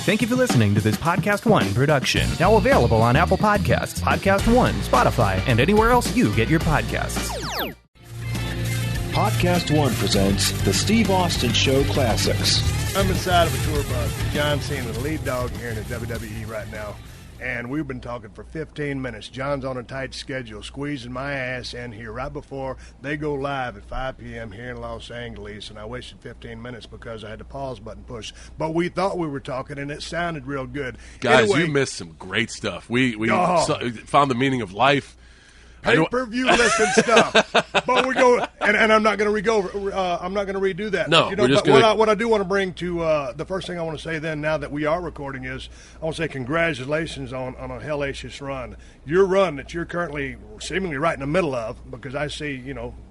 Thank you for listening to this PodcastOne production. Now available on Apple Podcasts, PodcastOne, Spotify, and anywhere else you get your podcasts. PodcastOne presents the Steve Austin Show Classics. I'm inside of a tour bus with John Cena, the lead dog here in the WWE right now. And we've been talking for 15 minutes. John's on a tight schedule, squeezing my ass in here right before they go live at 5 p.m. here in Los Angeles. And I wasted 15 minutes because I had the pause button pushed. But we thought we were talking, and it sounded real good. Guys, anyway, you missed some great stuff. We found the meaning of life. Pay-per-view listed stuff, but we go, and I'm not going to redo that. No, we're just what I do want to bring to the first thing I want to say then, now that we are recording, is I want to say congratulations on a hellacious run. Your run that you're currently seemingly right in the middle of, because I see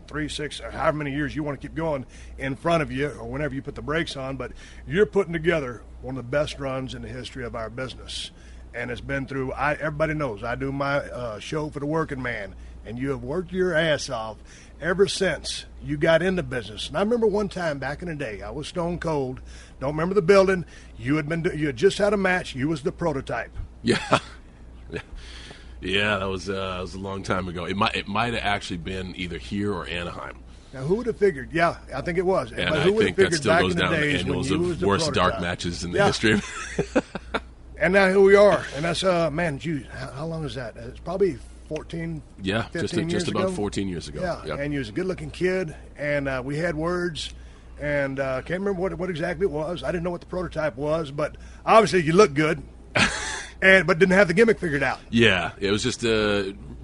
3, 6, or however many years you want to keep going in front of you, or whenever you put the brakes on. But you're putting together one of the best runs in the history of our business. And it's been through, everybody knows, I do my show for the working man, and you have worked your ass off ever since you got in the business. And I remember one time back in the day, I was stone cold, don't remember the building, you had just had a match, you was the prototype. Yeah. Yeah, that was a long time ago. It might have actually been either here or Anaheim. Now, who would have figured? Yeah, I think it was. And but I who would think have that figured still back goes in the down the days annals when you was of the worst prototype? dark matches in the history of And now here we are. And that's, man, geez, how long is that? It's probably 14, 15 just about ago? 14 years ago. Yeah, Yep. and you was a good-looking kid, and we had words, and can't remember what exactly it was. I didn't know what the prototype was, but obviously you looked good, but didn't have the gimmick figured out. Yeah, it was just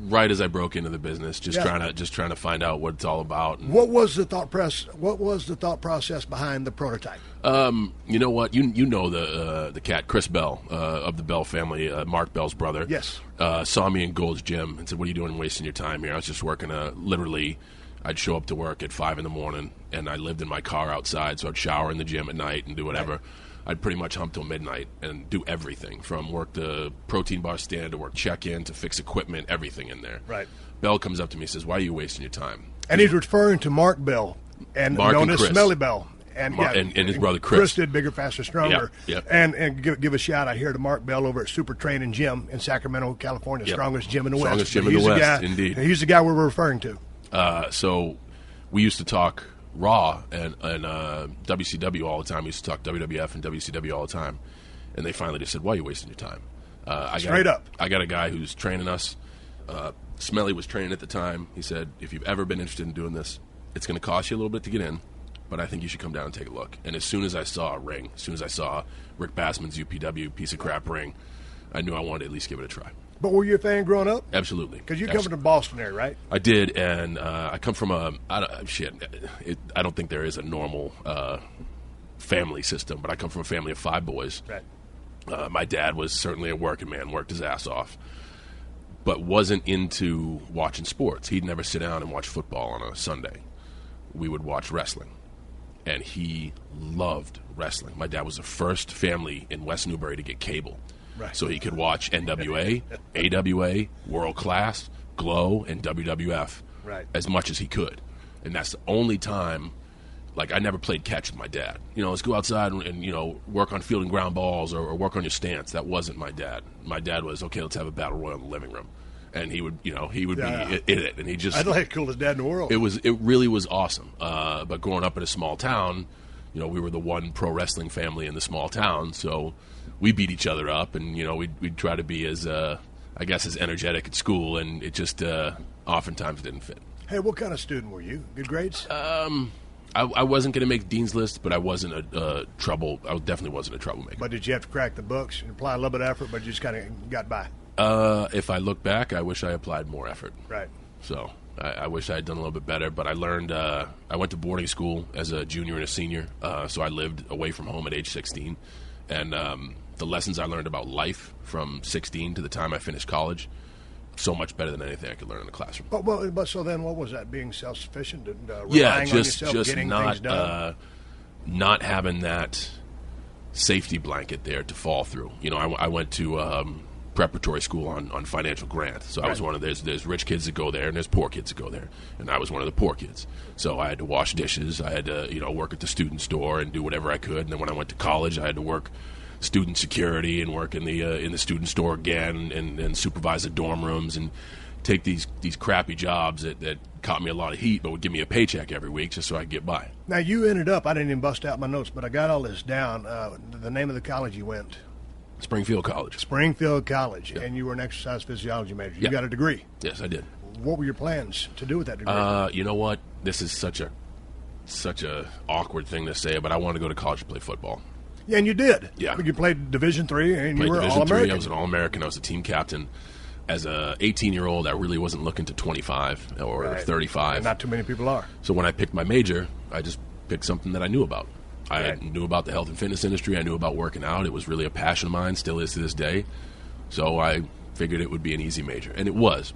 right as I broke into the business, trying to find out what it's all about. And, What was the thought process behind the prototype? you know what? You know the cat, Chris Bell, of the Bell family, Mark Bell's brother. Yes. Saw me in Gold's Gym and said, "What are you doing wasting your time here?" I was just working literally, I'd show up to work at 5 in the morning, and I lived in my car outside, so I'd shower in the gym at night and do whatever. Right. I'd pretty much hump till midnight and do everything, from work the protein bar stand to work check-in to fix equipment, everything in there. Right. Bell comes up to me and says, "Why are you wasting your time?" And he's referring to Mark Bell, and known as Smelly Bell. And his brother Chris. Chris did Bigger, Faster, Stronger. Yep. And give a shout out here to Mark Bell over at Super Training Gym in Sacramento, California. Yep. Strongest gym in the West. Strongest gym in the West, indeed. He's the guy we're referring to. So we used to talk Raw and WCW all the time. We used to talk WWF and WCW all the time. And they finally just said, "Why are you wasting your time?" Straight up. I got a guy who's training us. Smelly was training at the time. He said, "If you've ever been interested in doing this, it's going to cost you a little bit to get in, but I think you should come down and take a look." And as soon as I saw a ring, as soon as I saw Rick Bassman's UPW piece of crap ring, I knew I wanted to at least give it a try. But were you a fan growing up? Absolutely. Because you come from the Boston area, right? I did, and I come from I don't think there is a normal family system, but I come from a family of 5 boys. Right. My dad was certainly a working man, worked his ass off, but wasn't into watching sports. He'd never sit down and watch football on a Sunday. We would watch wrestling, and he loved wrestling. My dad was the first family in West Newbury to get cable. Right. So he could watch NWA, AWA, World Class, Glow, and WWF as much as he could. And that's the only time, like, I never played catch with my dad. Let's go outside and work on fielding ground balls or work on your stance. That wasn't my dad. My dad was, okay, let's have a battle royal in the living room. And he would be in it. And he just... I'd like the coolest dad in the world. It really was awesome. But growing up in a small town, we were the one pro wrestling family in the small town, so we beat each other up, and we'd try to be as energetic at school, and it just oftentimes didn't fit. Hey, what kind of student were you? Good grades? I wasn't going to make Dean's List, but I wasn't I definitely wasn't a troublemaker. But did you have to crack the books and apply a little bit of effort, but you just kind of got by? If I look back, I wish I applied more effort. Right. So I wish I had done a little bit better, but I learned, I went to boarding school as a junior and a senior, so I lived away from home at age 16, and the lessons I learned about life from 16 to the time I finished college, so much better than anything I could learn in the classroom. But so then what was that, being self-sufficient and relying on yourself, getting things done? Not having that safety blanket there to fall through. I went to preparatory school on financial grant. So I was one of there's rich kids that go there and there's poor kids that go there, and I was one of the poor kids. So I had to wash dishes, I had to work at the student store and do whatever I could. And then when I went to college, I had to work student security and work in the student store again and supervise the dorm rooms and take these crappy jobs that caught me a lot of heat but would give me a paycheck every week just so I could get by. Now, you ended up, I didn't even bust out my notes, but I got all this down. The name of the college you went? Springfield College. Springfield College. Yeah. And you were an exercise physiology major. You Yeah. got a degree. Yes, I did. What were your plans to do with that degree? You know what? This is such a awkward thing to say, but I wanted to go to college to play football. Yeah, and you did. Yeah. You played Division III, and you Played were Division All-American. III. I was an All-American. I was a team captain. As a 18-year-old, I really wasn't looking to 25 or Right. 35. And not too many people are. So when I picked my major, I just picked something that I knew about. I Right. knew about the health and fitness industry. I knew about working out. It was really a passion of mine, still is to this day. So I figured it would be an easy major. And it was,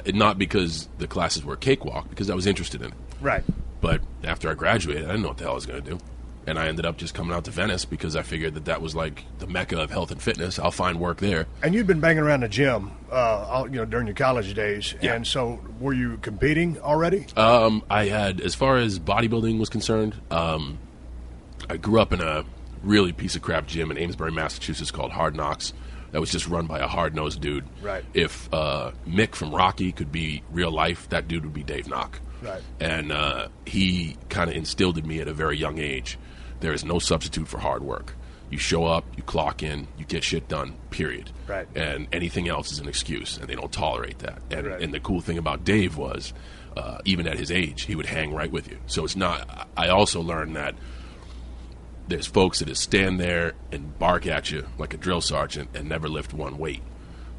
not because the classes were a cakewalk, because I was interested in it. Right. But after I graduated, I didn't know what the hell I was going to do. And I ended up just coming out to Venice because I figured that was like the mecca of health and fitness. I'll find work there. And you've been banging around the gym, during your college days. Yeah. And so, were you competing already? I had, as far as bodybuilding was concerned, I grew up in a really piece of crap gym in Amesbury, Massachusetts called Hard Knocks. That was just run by a hard-nosed dude. Right. If Mick from Rocky could be real life, that dude would be Dave Knock. Right. And he kind of instilled in me at a very young age, there is no substitute for hard work. You show up, you clock in, you get shit done, period. Right. And anything else is an excuse, and they don't tolerate that. And, Right. and the cool thing about Dave was, even at his age, he would hang right with you. So it's not. I also learned that there's folks that just stand there and bark at you like a drill sergeant and never lift one weight.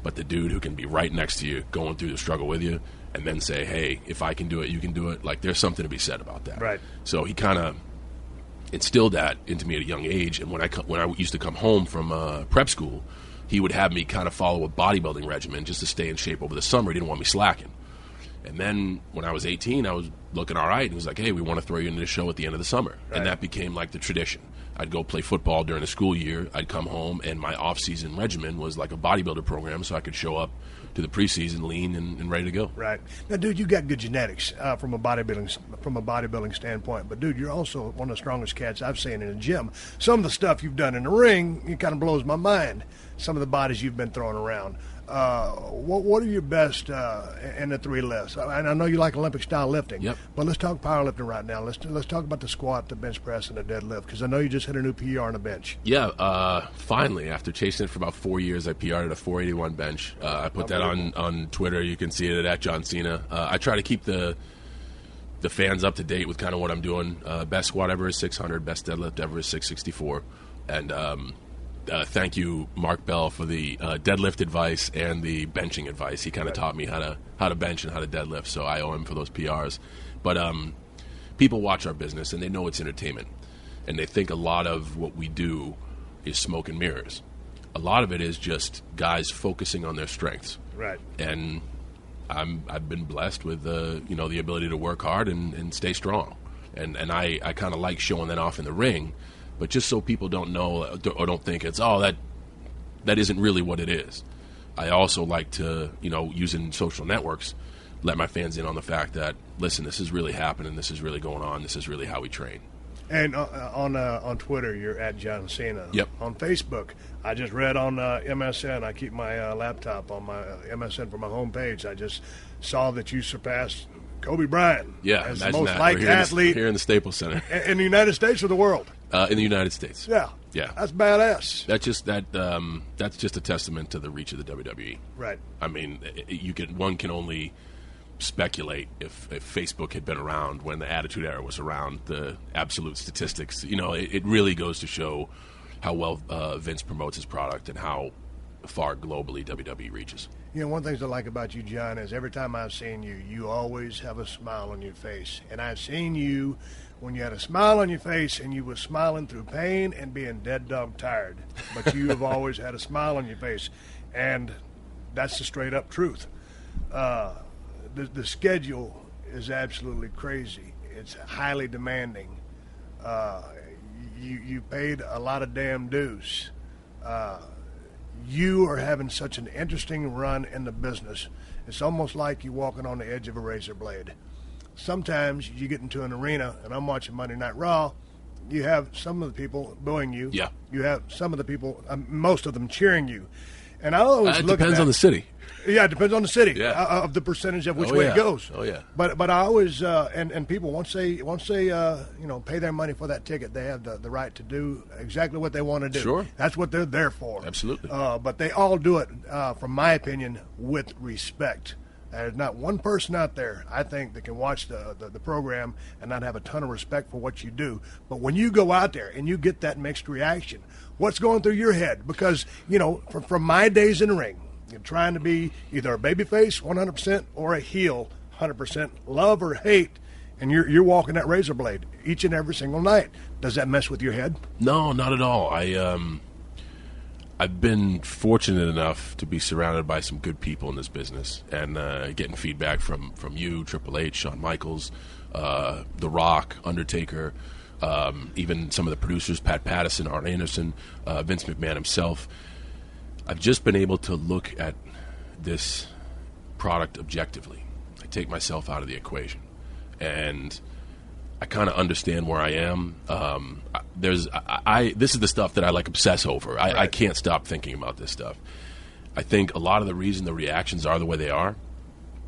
But the dude who can be right next to you, going through the struggle with you, and then say, hey, if I can do it, you can do it. Like, there's something to be said about that. Right. So he kind of instilled that into me at a young age. And when I used to come home from prep school, he would have me kind of follow a bodybuilding regimen just to stay in shape over the summer. He didn't want me slacking. And then when I was 18, I was looking all right. And he was like, hey, we want to throw you into the show at the end of the summer. Right. And that became like the tradition. I'd go play football during the school year. I'd come home, and my off-season regimen was like a bodybuilder program, so I could show up to the preseason lean and ready to go. Right. Now, dude, you got good genetics from a bodybuilding standpoint. But, dude, you're also one of the strongest cats I've seen in the gym. Some of the stuff you've done in the ring, it kind of blows my mind. Some of the bodies you've been throwing around. What are your best in the three lifts? And I know you like Olympic-style lifting. Yep. But let's talk powerlifting right now. Let's talk about the squat, the bench press, and the deadlift, because I know you just hit a new PR on the bench. Yeah, finally, after chasing it for about 4 years, I PR'd at a 481 bench. I put that on Twitter. You can see it at John Cena. I try to keep the fans up to date with kind of what I'm doing. Best squat ever is 600. Best deadlift ever is 664. And thank you, Mark Bell, for the deadlift advice and the benching advice. He kind of taught me how to bench and how to deadlift, so I owe him for those PRs. But people watch our business, and they know it's entertainment. And they think a lot of what we do is smoke and mirrors. A lot of it is just guys focusing on their strengths. Right. And I've been blessed with the ability to work hard and stay strong. And I kind of like showing that off in the ring. But just so people don't know or don't think it's, that isn't really what it is. I also like to, using social networks, let my fans in on the fact that, listen, this is really happening. This is really going on. This is really how we train. And on Twitter, you're at John Cena. Yep. On Facebook, I just read on MSN. I keep my laptop on my MSN for my homepage. I just saw that you surpassed Kobe Bryant as the most liked athlete here in the Staples Center in the United States or the world. In the United States. Yeah. That's badass. That's just a testament to the reach of the WWE. Right. I mean, one can only speculate if Facebook had been around when the Attitude Era was around. The absolute statistics, it really goes to show how well Vince promotes his product and how far globally WWE reaches. One thing I like about you, John, is every time I've seen you, you always have a smile on your face. And I've seen you when you had a smile on your face and you were smiling through pain and being dead dog tired. But you have always had a smile on your face. And that's the straight up truth. The schedule is absolutely crazy. It's highly demanding. You paid a lot of damn dues. You are having such an interesting run in the business. It's almost like you're walking on the edge of a razor blade. Sometimes you get into an arena, and I'm watching Monday Night Raw, you have some of the people booing you. Yeah. You have some of the people, most of them cheering you. And I always It look depends at on the city. Yeah, it depends on the city Yeah. of the percentage of which way it goes. Oh yeah. But I always and people once they pay their money for that ticket, they have the right to do exactly what they want to do. Sure. That's what they're there for. Absolutely. But they all do it, from my opinion, with respect. There's not one person out there, I think, that can watch the program and not have a ton of respect for what you do. But when you go out there and you get that mixed reaction, what's going through your head? Because, from my days in the ring, you're trying to be either a babyface 100% or a heel 100%, love or hate, and you're walking that razor blade each and every single night. Does that mess with your head? No, not at all. I've been fortunate enough to be surrounded by some good people in this business, and getting feedback from you, Triple H, Shawn Michaels, The Rock, Undertaker, even some of the producers, Pat Patterson, Arn Anderson, Vince McMahon himself. I've just been able to look at this product objectively. I take myself out of the equation, and I kind of understand where I am. This is the stuff that I obsess over. I can't stop thinking about this stuff. I think a lot of the reason the reactions are the way they are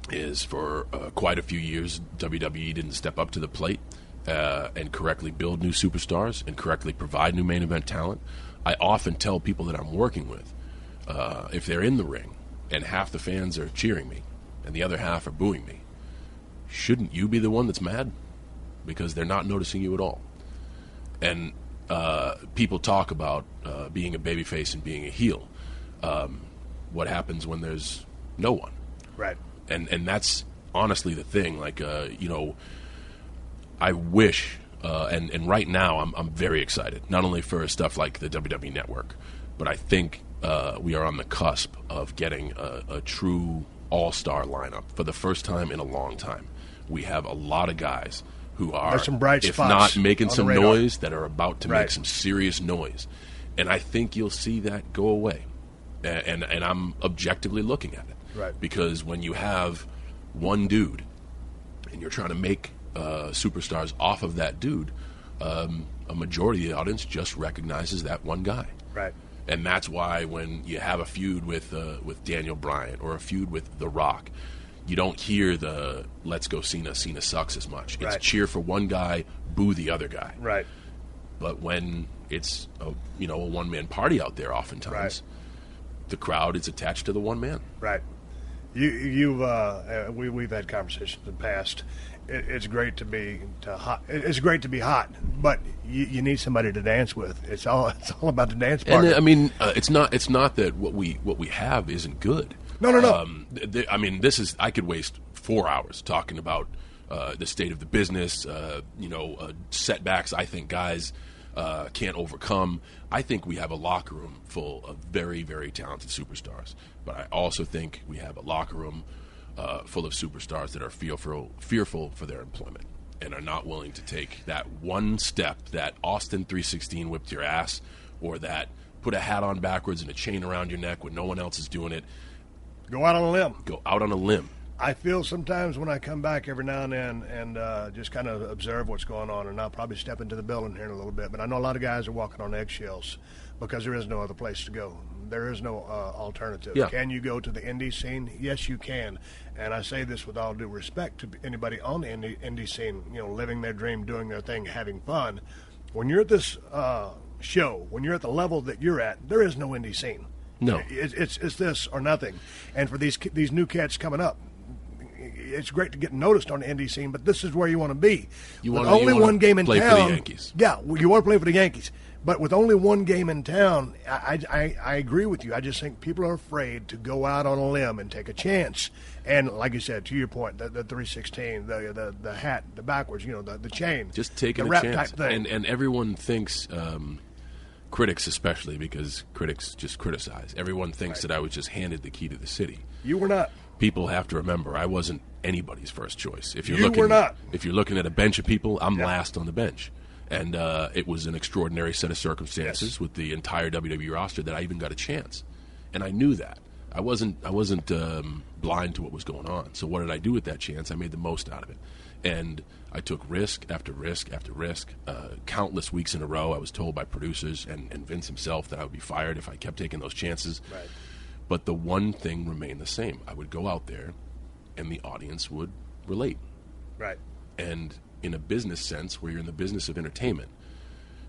is for quite a few years WWE didn't step up to the plate and correctly build new superstars and correctly provide new main event talent. I often tell people that I'm working with, if they're in the ring and half the fans are cheering me and the other half are booing me, shouldn't you be the one that's mad? Because they're not noticing you at all. And people talk about being a babyface and being a heel. What happens when there's no one? Right. And that's honestly the thing. I wish, and right now I'm very excited, not only for stuff like the WWE Network, but I think we are on the cusp of getting a true all-star lineup for the first time in a long time. We have a lot of guys who are, some bright if spots not making some radar. noise, that are about to Right. make some serious noise. And I think you'll see that go away. And I'm objectively looking at it. Right. Because when you have one dude and you're trying to make superstars off of that dude, a majority of the audience just recognizes that one guy. Right. And that's why when you have a feud with Daniel Bryan or a feud with The Rock, you don't hear the "Let's go Cena, Cena sucks" as much. It's Right. cheer for one guy, boo the other guy. Right. But when it's a one-man party out there, oftentimes Right. the crowd is attached to the one man. Right. We've had conversations in the past. It's great to be hot. It's great to be hot, but you need somebody to dance with. It's all about the dance part. And I mean, it's not that what we have isn't good. No. I could waste 4 hours talking about the state of the business. Setbacks. I think guys can't overcome. I think we have a locker room full of very, very talented superstars, but I also think we have a locker room full of superstars that are fearful for their employment and are not willing to take that one step, that Austin 316 whipped your ass, or that put a hat on backwards and a chain around your neck when no one else is doing it. Go out on a limb. Go out on a limb. I feel sometimes when I come back every now and then and just kind of observe what's going on, and I'll probably step into the building here in a little bit, but I know a lot of guys are walking on eggshells because there is no other place to go. There is no alternative. Yeah. Can you go to the indie scene? Yes, you can. And I say this with all due respect to anybody on the indie scene, living their dream, doing their thing, having fun. When you're at this show, when you're at the level that you're at, there is no indie scene. No. It's this or nothing. And for these new cats coming up, it's great to get noticed on the indie scene, but this is where you want to be. With only one game in town. Play for the Yankees. Yeah, you want to play for the Yankees. But with only one game in town, I agree with you. I just think people are afraid to go out on a limb and take a chance. And like you said, to your point, the 316, the hat, the backwards, the chain. Just taking the a rap chance. type thing. And everyone thinks, critics especially, because critics just criticize. Everyone thinks that I was just handed the key to the city. You were not. People have to remember, I wasn't anybody's first choice. If you're You looking, were not. If you're looking at a bench of people, I'm last on the bench. And it was an extraordinary set of circumstances with the entire WWE roster that I even got a chance. And I knew that. I wasn't blind to what was going on. So what did I do with that chance? I made the most out of it. And I took risk after risk after risk. Countless weeks in a row, I was told by producers and Vince himself that I would be fired if I kept taking those chances. Right. But the one thing remained the same. I would go out there, and the audience would relate. Right. And in a business sense, where you're in the business of entertainment,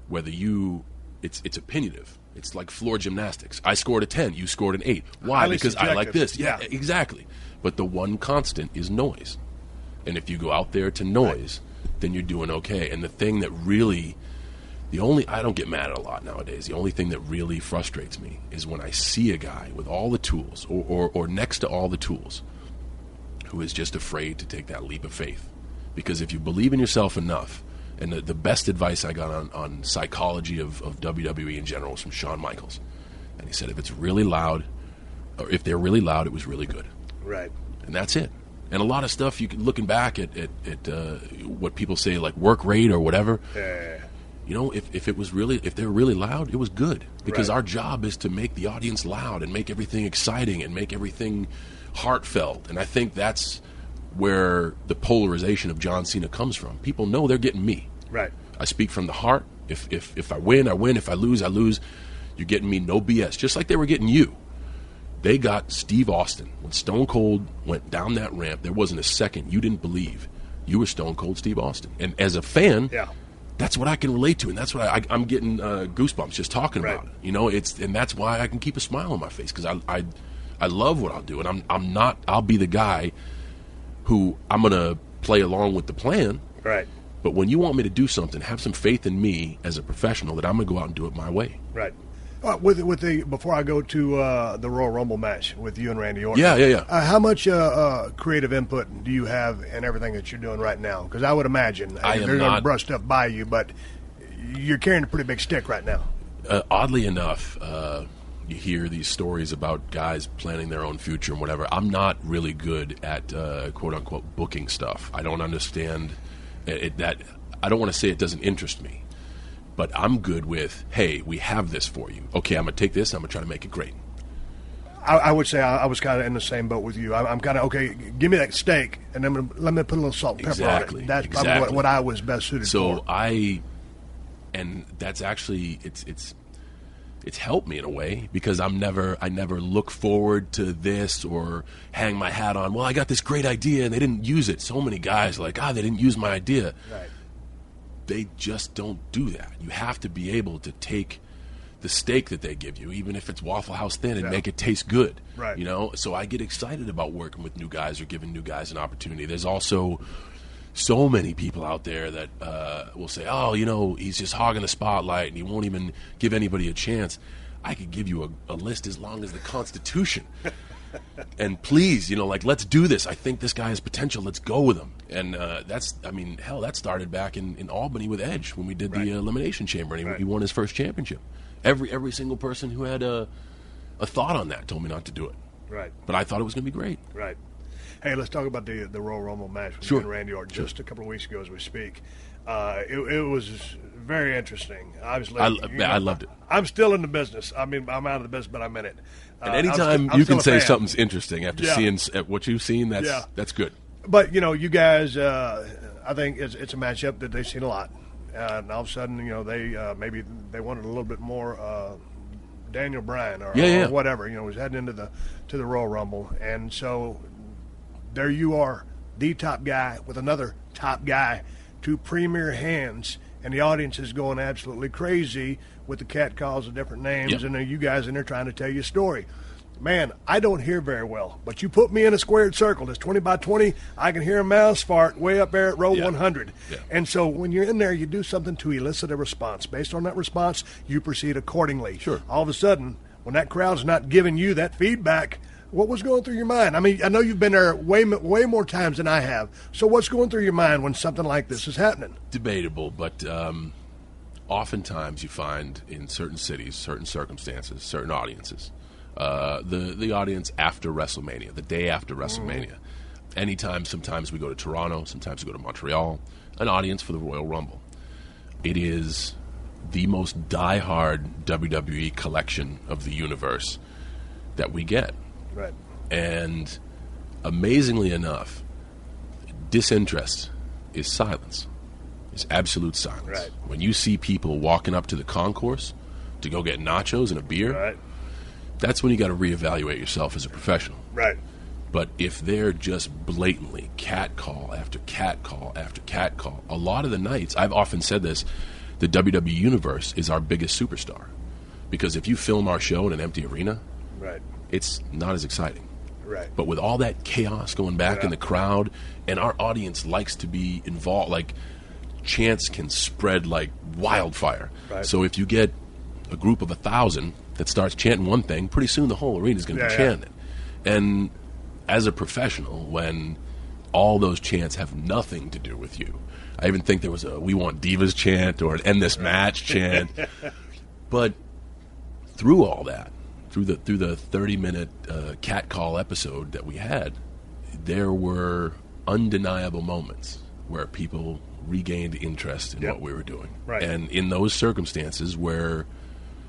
whether it's opinionative. It's like floor gymnastics. I scored a 10, you scored an 8. Why? Highly Because subjective. I like this. Yeah, exactly. But the one constant is noise. And if you go out there to noise, then you're doing okay. And the thing that really, I don't get mad at a lot nowadays. The only thing that really frustrates me is when I see a guy with all the tools, or next to all the tools, who is just afraid to take that leap of faith. Because if you believe in yourself enough, and the best advice I got on psychology of WWE in general was from Shawn Michaels. And he said, if it's really loud, or if they're really loud, it was really good. Right. And that's it. And a lot of stuff, you can, looking back at what people say, like work rate or whatever, you know, if they're really loud, it was good. Because our job is to make the audience loud and make everything exciting and make everything heartfelt. And I think that's where the polarization of John Cena comes from. People know they're getting me. Right. I speak from the heart. If I win, I win. If I lose, I lose. You're getting me, no BS. Just like they were getting you. They got Steve Austin. When Stone Cold went down that ramp, there wasn't a second you didn't believe you were Stone Cold Steve Austin. And as a fan, that's what I can relate to, and that's what I'm getting goosebumps just talking about it. You know, and that's why I can keep a smile on my face, because I love what I'll do, and I'll be the guy who I'm going to play along with the plan. Right. But when you want me to do something, have some faith in me as a professional that I'm going to go out and do it my way. Right. Before I go to the Royal Rumble match with you and Randy Orton. Yeah. How much creative input do you have in everything that you're doing right now? Because I would imagine they're going to brush stuff by you, but you're carrying a pretty big stick right now. Oddly enough, you hear these stories about guys planning their own future and whatever. I'm not really good at quote-unquote booking stuff. I don't understand that. I don't want to say it doesn't interest me, but I'm good with, hey, we have this for you. Okay, I'm going to take this, I'm going to try to make it great. I would say I was kind of in the same boat with you. I'm kind of, okay, give me that steak, and then let me put a little salt and pepper on it. That's probably what I was best suited for. And that's actually, it's helped me in a way, because I never look forward to this or hang my hat on, well, I got this great idea and they didn't use it. So many guys are like, they didn't use my idea. Right. They just don't do that. You have to be able to take the steak that they give you, even if it's Waffle House thin, and make it taste good. Right. You know, so I get excited about working with new guys or giving new guys an opportunity. There's also so many people out there that will say, oh, you know, he's just hogging the spotlight and he won't even give anybody a chance. I could give you a list as long as the Constitution. And please, you know, like, let's do this. I think this guy has potential. Let's go with him. And that started back in Albany with Edge when we did the Elimination Chamber, and he won his first championship. Every single person who had a thought on that told me not to do it. Right. But I thought it was going to be great. Right. Hey, let's talk about the Royal Rumble match with you and Randy Orton just a couple of weeks ago as we speak. It was very interesting. Obviously, I loved it. I'm still in the business. I mean, I'm out of the business, but I'm in it. And anytime you can say something's interesting after seeing what you've seen, that's good. But, you know, you guys, I think it's a matchup that they've seen a lot. And all of a sudden, you know, maybe they wanted a little bit more Daniel Bryan or whatever. You know, was heading into the Royal Rumble. And so there you are, the top guy with another top guy, two premier hands, and the audience is going absolutely crazy with the cat calls of different names, and you guys in there trying to tell you a story. Man, I don't hear very well, but you put me in a squared circle that's 20 by 20, I can hear a mouse fart way up there at row 100. Yeah. And so when you're in there, you do something to elicit a response. Based on that response, you proceed accordingly. Sure. All of a sudden, when that crowd's not giving you that feedback, what was going through your mind? I mean, I know you've been there way more times than I have. So what's going through your mind when something like this is happening? Debatable, but oftentimes you find in certain cities, certain circumstances, certain audiences, the audience after WrestleMania, the day after WrestleMania, anytime, sometimes we go to Toronto, sometimes we go to Montreal, an audience for the Royal Rumble. It is the most diehard WWE collection of the universe that we get. Right. And amazingly enough, disinterest is silence. It's absolute silence. Right. When you see people walking up to the concourse to go get nachos and a beer, Right. that's when you got to reevaluate yourself as a professional. Right. But if they're just blatantly cat call after cat call after cat call, a lot of the nights, I've often said this, the WWE Universe is our biggest superstar. Because if you film our show in an empty arena, Right. it's not as exciting. Right. But with all that chaos going back in the crowd, and our audience likes to be involved, like chants can spread like wildfire. Right. So if you get a group of 1,000 that starts chanting one thing, pretty soon the whole arena is going to be chanting. And as a professional, when all those chants have nothing to do with you, I even think there was a "We Want Divas" chant or an "End This Match" chant. But through all that, through the 30-minute cat call episode that we had, there were undeniable moments where people regained interest in what we were doing. Right. And in those circumstances where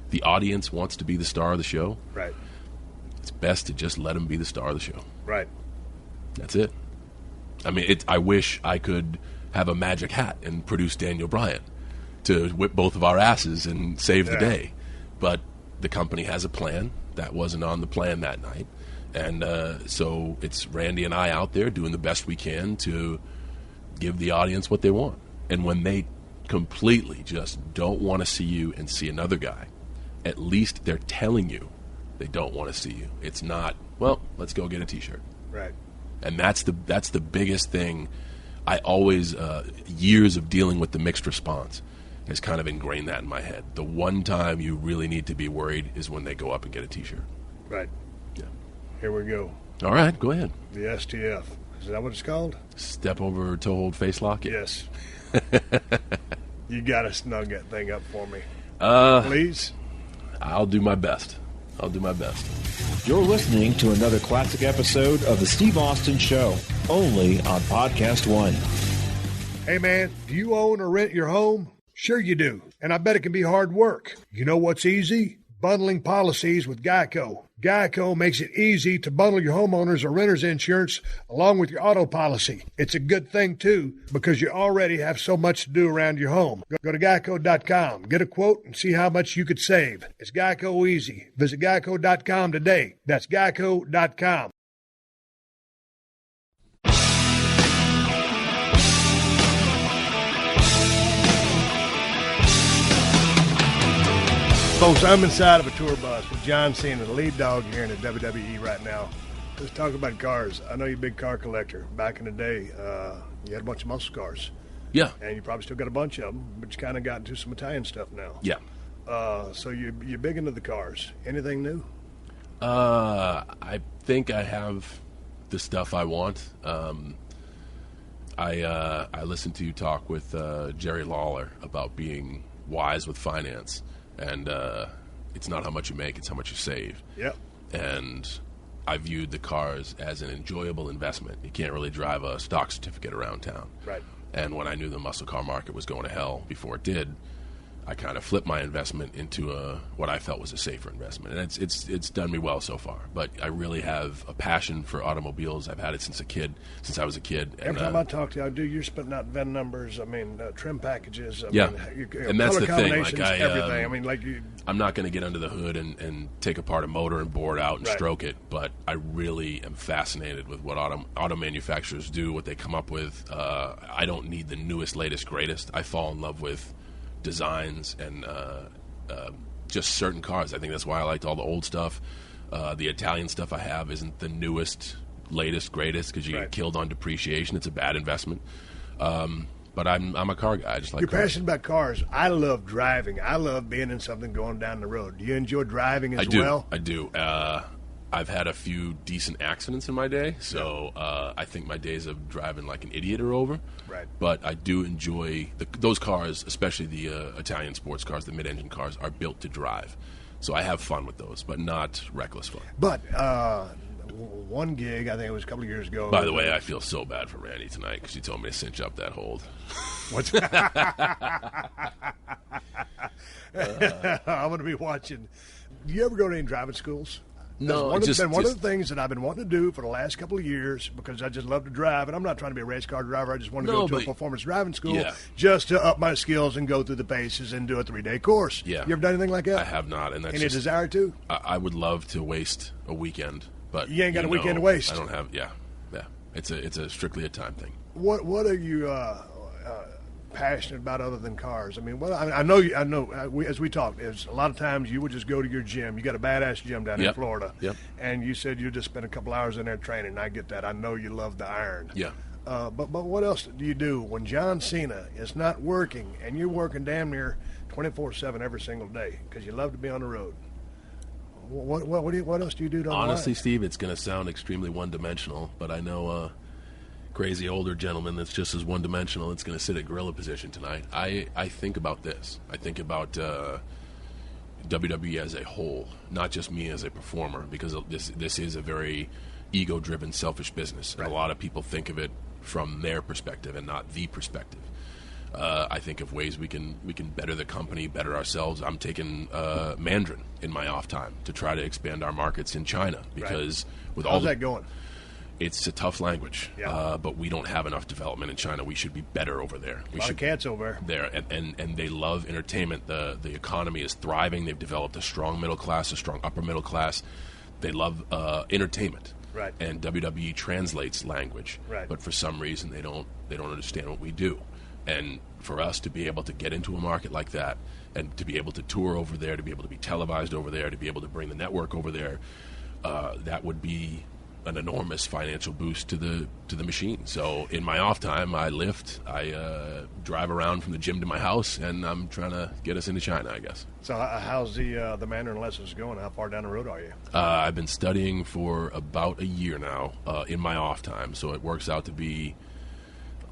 the audience wants to be the star of the show, Right. it's best to just let them be the star of the show. Right. That's it. I mean, I wish I could have a magic hat and produce Daniel Bryan to whip both of our asses and save the day. But the company has a plan. That wasn't on the plan that night. And so it's Randy and I out there doing the best we can to give the audience what they want. And when they completely just don't want to see you and see another guy, at least they're telling you they don't want to see you. It's not, well, let's go get a T-shirt. Right. And that's the biggest thing. I always, years of dealing with the mixed response has kind of ingrained that in my head. The one time you really need to be worried is when they go up and get a T-shirt. Right. Yeah. Here we go. All right, go ahead. The STF. Is that what it's called? Step over, toe hold, face lock. Yes. You got to snug that thing up for me. Please? I'll do my best. You're listening to another classic episode of The Steve Austin Show, only on PodcastOne. Hey, man, do you own or rent your home? Sure you do. And I bet it can be hard work. You know what's easy? Bundling policies with Geico. Geico makes it easy to bundle your homeowners or renters insurance along with your auto policy. It's a good thing, too, because you already have so much to do around your home. Go to geico.com, get a quote, and see how much you could save. It's Geico easy. Visit geico.com today. That's geico.com. Folks, I'm inside of a tour bus with John Cena, the lead dog here in the WWE right now. Let's talk about cars. I know you're a big car collector. Back in the day, you had a bunch of muscle cars. Yeah. And you probably still got a bunch of them, but you kind of got into some Italian stuff now. Yeah. So you're big into the cars. Anything new? I think I have the stuff I want. I listened to you talk with Jerry Lawler about being wise with finance. And it's not how much you make, it's how much you save. Yep. And I viewed the cars as an enjoyable investment. You can't really drive a stock certificate around town. Right. And when I knew the muscle car market was going to hell before it did, I kind of flipped my investment into what I felt was a safer investment, and it's done me well so far. But I really have a passion for automobiles. I've had it since I was a kid. Every time I talk to you, dude, you're spitting out VIN numbers. I mean, trim packages. I mean, and that's color the thing. Like everything. I mean, I'm not going to get under the hood and take apart a motor and bore it out and stroke it. But I really am fascinated with what auto manufacturers do, what they come up with. I don't need the newest, latest, greatest. I fall in love with designs and just certain cars. I think that's why I liked all the old stuff. The Italian stuff I have isn't the newest, latest, greatest because you get killed on depreciation. It's a bad investment. But I'm a car guy. I just like You're cars. passionate about cars. I love driving. I love being in something going down the road. Do you enjoy driving as well? I do. I've had a few decent accidents in my day, so I think my days of driving like an idiot are over. Right. But I do enjoy those cars, especially the Italian sports cars, the mid-engine cars, are built to drive. So I have fun with those, but not reckless fun. But one gig, I think it was a couple of years ago. By the way, I feel so bad for Randy tonight because she told me to cinch up that hold. What's I'm going to be watching. Do you ever go to any driving schools? No, it's been one of the things that I've been wanting to do for the last couple of years because I just love to drive, and I'm not trying to be a race car driver. I just want to go to a performance driving school just to up my skills and go through the paces and do a 3-day course. Yeah. You ever done anything like that? I have not, and that's any desire to? I would love to waste a weekend, but you ain't got a weekend to waste. I don't have. Yeah. It's a strictly a time thing. What are you passionate about other than cars? I mean, I know. As we talked, a lot of times you would just go to your gym. You got a badass gym down in Florida, and you said you just spent a couple hours in there training. I get that. I know you love the iron. Yeah. But what else do you do when John Cena is not working and you're working damn near 24/7 every single day because you love to be on the road? What else do you do? Honestly, Steve, it's going to sound extremely one-dimensional, but I know a crazy older gentleman that's just as one-dimensional. It's going to sit at gorilla position tonight. I think about this. I think about WWE as a whole, not just me as a performer, because this is a very ego-driven, selfish business, and a lot of people think of it from their perspective and not the perspective. I think of ways we can better the company, better ourselves. I'm taking Mandarin in my off time to try to expand our markets in China because with all how's that going? It's a tough language, but we don't have enough development in China. We should be better over there. A lot of cats over there, and they love entertainment. The economy is thriving. They've developed a strong middle class, a strong upper middle class. They love entertainment. Right. And WWE translates language. Right. But for some reason they don't understand what we do. And for us to be able to get into a market like that and to be able to tour over there, to be able to be televised over there, to be able to bring the network over there, that would be an enormous financial boost to the machine. So in my off time, I lift, I drive around from the gym to my house, and I'm trying to get us into China, I guess. So how's the Mandarin lessons going? How far down the road are you? I've been studying for about a year now in my off time, so it works out to be,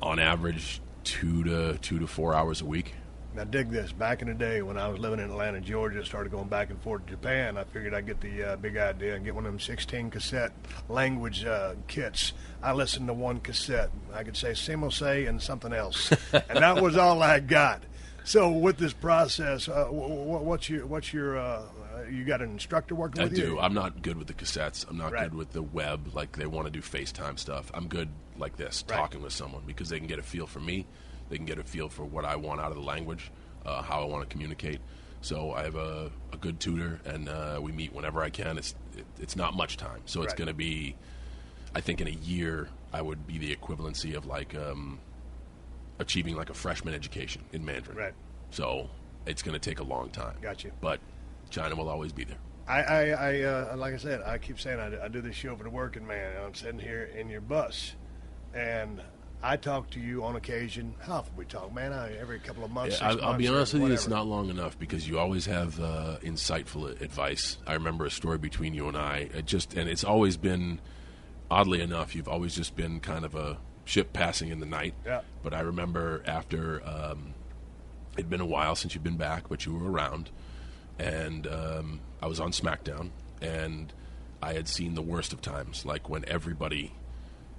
on average, 2 to 4 hours a week. Now dig this. Back in the day when I was living in Atlanta, Georgia, started going back and forth to Japan, I figured I'd get the big idea and get one of them 16 cassette language kits. I listened to one cassette. I could say "Simose" and something else, and that was all I got. So with this process, what's your you got an instructor working with you? I do. I'm not good with the cassettes. I'm not good with the web, like they want to do FaceTime stuff. I'm good like this, talking with someone, because they can get a feel for me. They can get a feel for what I want out of the language, how I want to communicate. So I have a good tutor, and we meet whenever I can. It's not much time, so it's going to be, I think in a year, I would be the equivalency of like achieving like a freshman education in Mandarin. Right. So it's going to take a long time. Got you. But China will always be there. I like I said, I keep saying I do this show for the working man, and I'm sitting here in your bus, and I talk to you on occasion. How often we talk, man? Every couple of months. Yeah, I'll be honest with you, it's not long enough because you always have insightful advice. I remember a story between you and I. And it's always been, oddly enough, you've always just been kind of a ship passing in the night. Yeah. But I remember after it'd been a while since you'd been back, but you were around, and I was on SmackDown, and I had seen the worst of times, like when everybody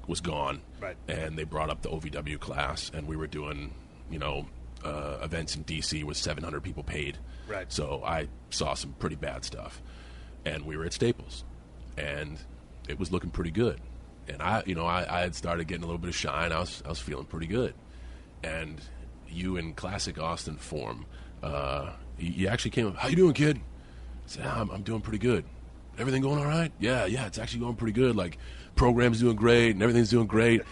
was gone, and they brought up the OVW class, and we were doing, events in DC with 700 people paid. Right. So I saw some pretty bad stuff, and we were at Staples, and it was looking pretty good, and I had started getting a little bit of shine. I was feeling pretty good, and you in classic Austin form, you actually came up. How you doing, kid? I said, I'm doing pretty good. Everything going all right? Yeah, it's actually going pretty good. Like, program's doing great and everything's doing great.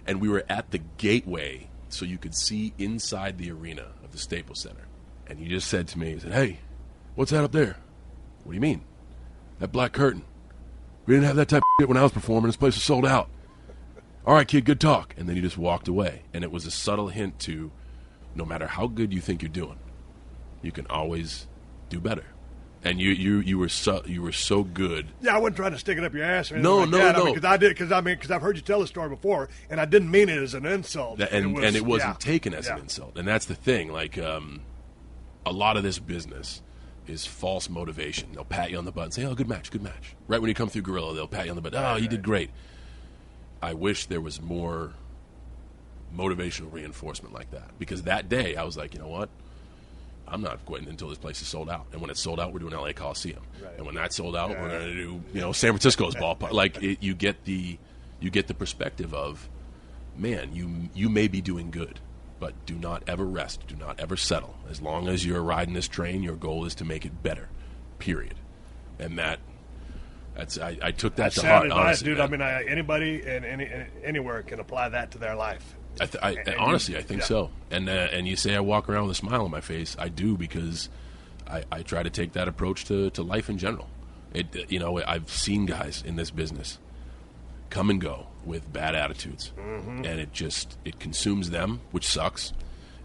And we were at the gateway so you could see inside the arena of the Staples Center. And you just said to me, he said, "Hey, what's that up there?" "What do you mean?" "That black curtain. We didn't have that type of shit when I was performing. This place was sold out." "All right, kid, good talk." And then you just walked away. And it was a subtle hint to, no matter how good you think you're doing, you can always do better. And you were so good. Yeah, I wasn't trying to stick it up your ass. Or No. Because I've heard you tell the story before, and I didn't mean it as an insult. And it wasn't taken as an insult. And that's the thing. Like, a lot of this business is false motivation. They'll pat you on the butt and say, "Oh, good match." Right when you come through Gorilla, they'll pat you on the butt. "Oh, you did great." I wish there was more motivational reinforcement like that, because that day I was like, you know what? I'm not quitting until this place is sold out. And when it's sold out, we're doing LA Coliseum. Right. And when that's sold out, we're going to do San Francisco's ballpark. Like you get the perspective of, man, you may be doing good, but do not ever rest. Do not ever settle. As long as you're riding this train, your goal is to make it better. Period. And I took that to heart, honestly, dude. Man. I mean, anybody and anywhere can apply that to their life. Honestly, I think so. And you say I walk around with a smile on my face. I do, because I try to take that approach to life in general. I've seen guys in this business come and go with bad attitudes, and it consumes them, which sucks,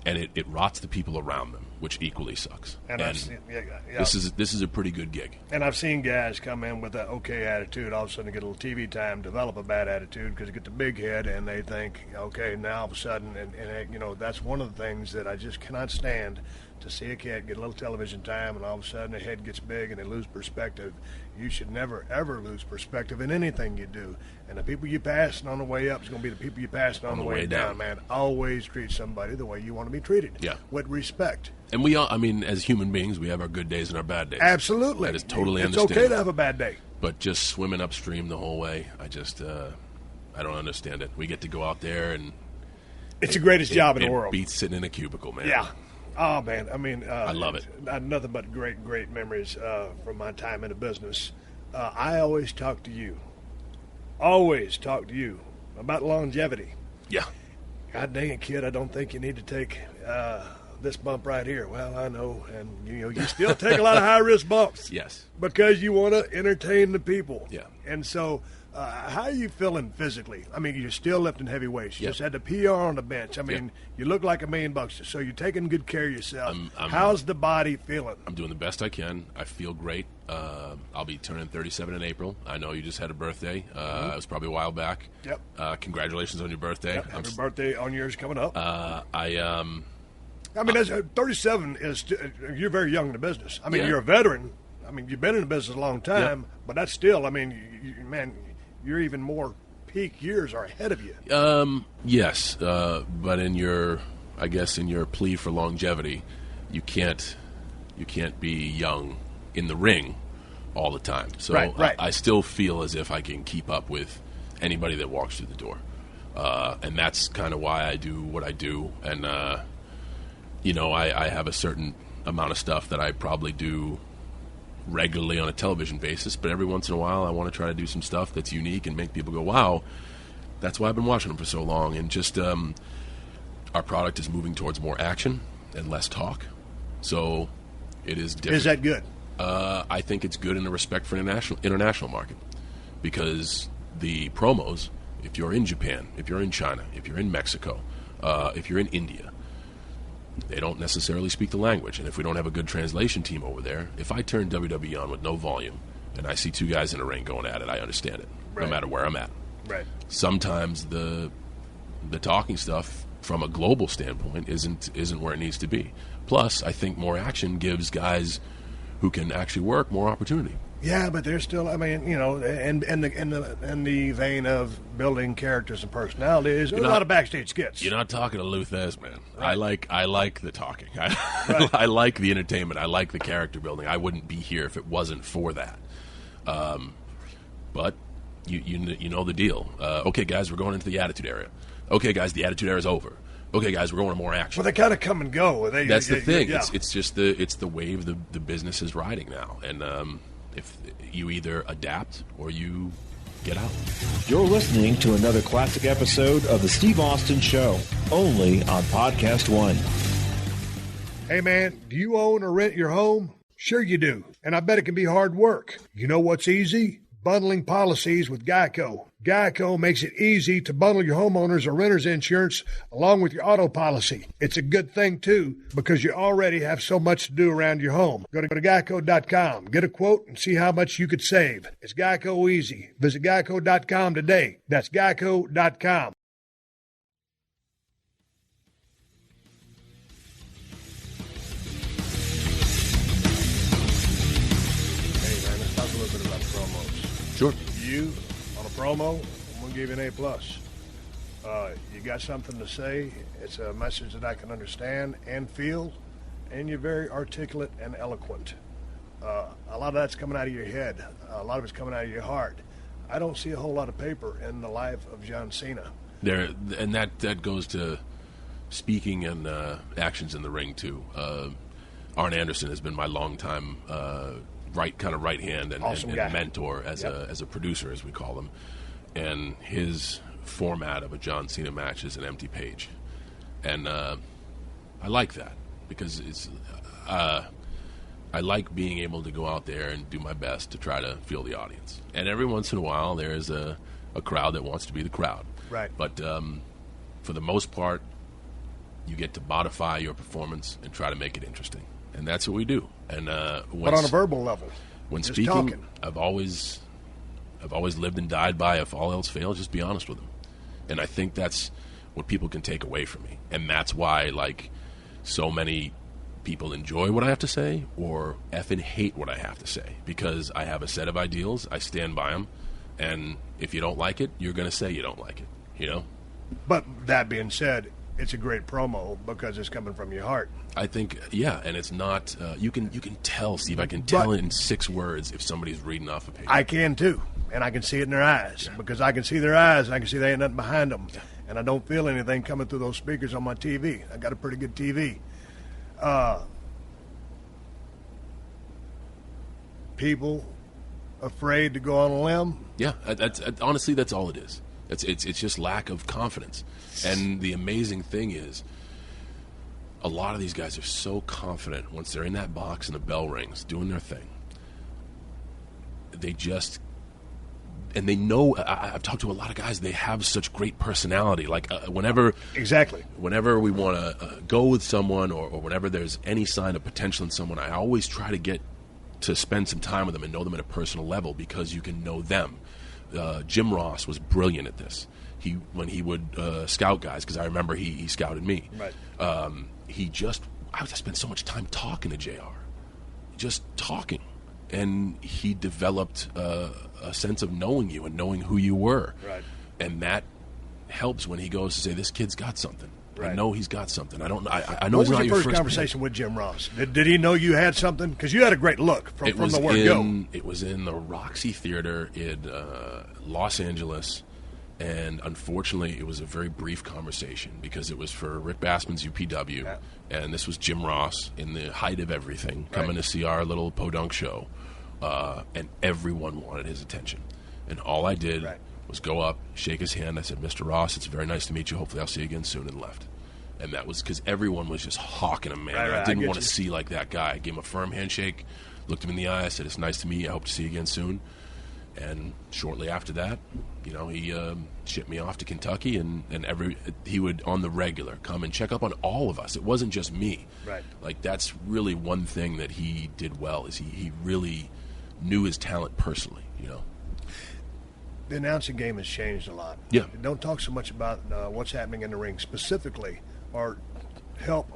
and it rots the people around them, which equally sucks. And this is a pretty good gig. And I've seen guys come in with an okay attitude, all of a sudden get a little TV time, develop a bad attitude because they get the big head, and they think, okay, now all of a sudden, and that's one of the things that I just cannot stand, to see a kid get a little television time and all of a sudden their head gets big and they lose perspective. You should never, ever lose perspective in anything you do. And the people you pass on the way up is going to be the people you pass on the way down, man. Always treat somebody the way you want to be treated. Yeah. With respect. And we all, as human beings, we have our good days and our bad days. Absolutely. That is totally understandable. It's okay to have a bad day. But just swimming upstream the whole way, I don't understand it. We get to go out there and... It's the greatest job in the world. It beats sitting in a cubicle, man. Yeah. Oh, man. I love it. Nothing but great memories from my time in the business. I always talk to you about longevity. Yeah. God dang it, kid, I don't think you need to take this bump right here. Well, I know, and you still take a lot of high-risk bumps. Yes. Because you want to entertain the people. Yeah. And so... how are you feeling physically? You're still lifting heavy weights. You just had the PR on the bench. You look like $1 million. So you're taking good care of yourself. How's the body feeling? I'm doing the best I can. I feel great. I'll be turning 37 in April. I know you just had a birthday. It was probably a while back. Yep. Congratulations on your birthday. Yep. Happy birthday on yours coming up. 37 is you're very young in the business. You're a veteran. You've been in the business a long time, but that's still. You're even more peak years are ahead of you. Yes, but in your plea for longevity, you can't be young in the ring all the time. So right. I still feel as if I can keep up with anybody that walks through the door, and that's kind of why I do what I do. And I have a certain amount of stuff that I probably do regularly on a television basis, but every once in a while I want to try to do some stuff that's unique and make people go, wow, that's why I've been watching them for so long. And just our product is moving towards more action and less talk, so it is different. Is that good? I think it's good in a respect for international market, because the promos, if you're in Japan, if you're in China, if you're in Mexico, if you're in India, they don't necessarily speak the language. And if we don't have a good translation team over there, if I turn WWE on with no volume and I see two guys in a ring going at it, I understand it, no matter where I'm at. Right. Sometimes the talking stuff from a global standpoint isn't where it needs to be. Plus, I think more action gives guys who can actually work more opportunity. Yeah, but there's still, in the vein of building characters and personalities, there's a lot of backstage skits. You're not talking to Lou Thez, man. Right. I like the talking. Right. I like the entertainment. I like the character building. I wouldn't be here if it wasn't for that. But you know the deal. Okay, guys, we're going into the Attitude Era. Okay, guys, the Attitude Era is over. Okay, guys, we're going to more action. Well, they kind of come and go. That's the thing. Yeah. It's just the wave the business is riding now, and if you either adapt or you get out. You're listening to another classic episode of The Steve Austin Show, only on PodcastOne. Hey, man, do you own or rent your home? Sure you do, and I bet it can be hard work. You know what's easy? Bundling policies with Geico. Geico makes it easy to bundle your homeowners or renters insurance along with your auto policy. It's a good thing, too, because you already have so much to do around your home. Go to geico.com, get a quote, and see how much you could save. It's Geico easy. Visit geico.com today. That's geico.com. Sure. You, on a promo, I'm going to give you an A+. You got something to say. It's a message that I can understand and feel, and you're very articulate and eloquent. A lot of that's coming out of your head. A lot of it's coming out of your heart. I don't see a whole lot of paper in the life of John Cena. And that goes to speaking and actions in the ring too. Arn Anderson has been my longtime right hand and, awesome and mentor as a producer, as we call him. And his format of a John Cena match is an empty page, and I like that because it's. I like being able to go out there and do my best to try to feel the audience. And every once in a while, there is a crowd that wants to be the crowd. Right. But for the most part, you get to modify your performance and try to make it interesting. And that's what we do. And but on a verbal level, when just speaking, talking. I've always lived and died by, if all else fails, just be honest with them. And I think that's what people can take away from me. And that's why, like, so many people enjoy what I have to say or effing hate what I have to say, because I have a set of ideals, I stand by them, and if you don't like it, you're going to say you don't like it, you know? But that being said, it's a great promo because it's coming from your heart. I think, yeah, and it's not, you can tell, Steve, I can tell in 6 words if somebody's reading off a page. I can too, and I can see it in their eyes, because I can see their eyes and I can see there ain't nothing behind them, and I don't feel anything coming through those speakers on my TV. I got a pretty good TV. People afraid to go on a limb. Yeah, honestly, that's all it is. It's just lack of confidence. And the amazing thing is, a lot of these guys are so confident once they're in that box and the bell rings, doing their thing. And they know, I've talked to a lot of guys, they have such great personality. Like, whenever we want to go with someone or whenever there's any sign of potential in someone, I always try to get to spend some time with them and know them at a personal level, because you can know them. Jim Ross was brilliant at this. When he would scout guys, because I remember he scouted me. Right. I would spend so much time talking to JR, just talking, and he developed a sense of knowing you and knowing who you were. Right. And that helps when he goes to say, "This kid's got something." Right. I know he's got something. I know. I What know was he's not your your first conversation with Jim Ross? Did he know you had something? Because you had a great look from the word go. It was in the Roxy Theater in Los Angeles, and unfortunately, it was a very brief conversation because it was for Rick Bassman's UPW, and this was Jim Ross in the height of everything, coming to see our little podunk show, and everyone wanted his attention, and all I did was go up, shake his hand. I said, "Mr. Ross, it's very nice to meet you. Hopefully I'll see you again soon," and left. And that was because everyone was just hawking him, man. I didn't want to see like that guy. I gave him a firm handshake, looked him in the eye. I said, "It's nice to meet you. I hope to see you again soon." And shortly after that, he shipped me off to Kentucky, and he would, on the regular, come and check up on all of us. It wasn't just me. Right. Like, that's really one thing that he did well, is he really knew his talent personally, you know. The announcing game has changed a lot. Yeah. Don't talk so much about what's happening in the ring specifically, or help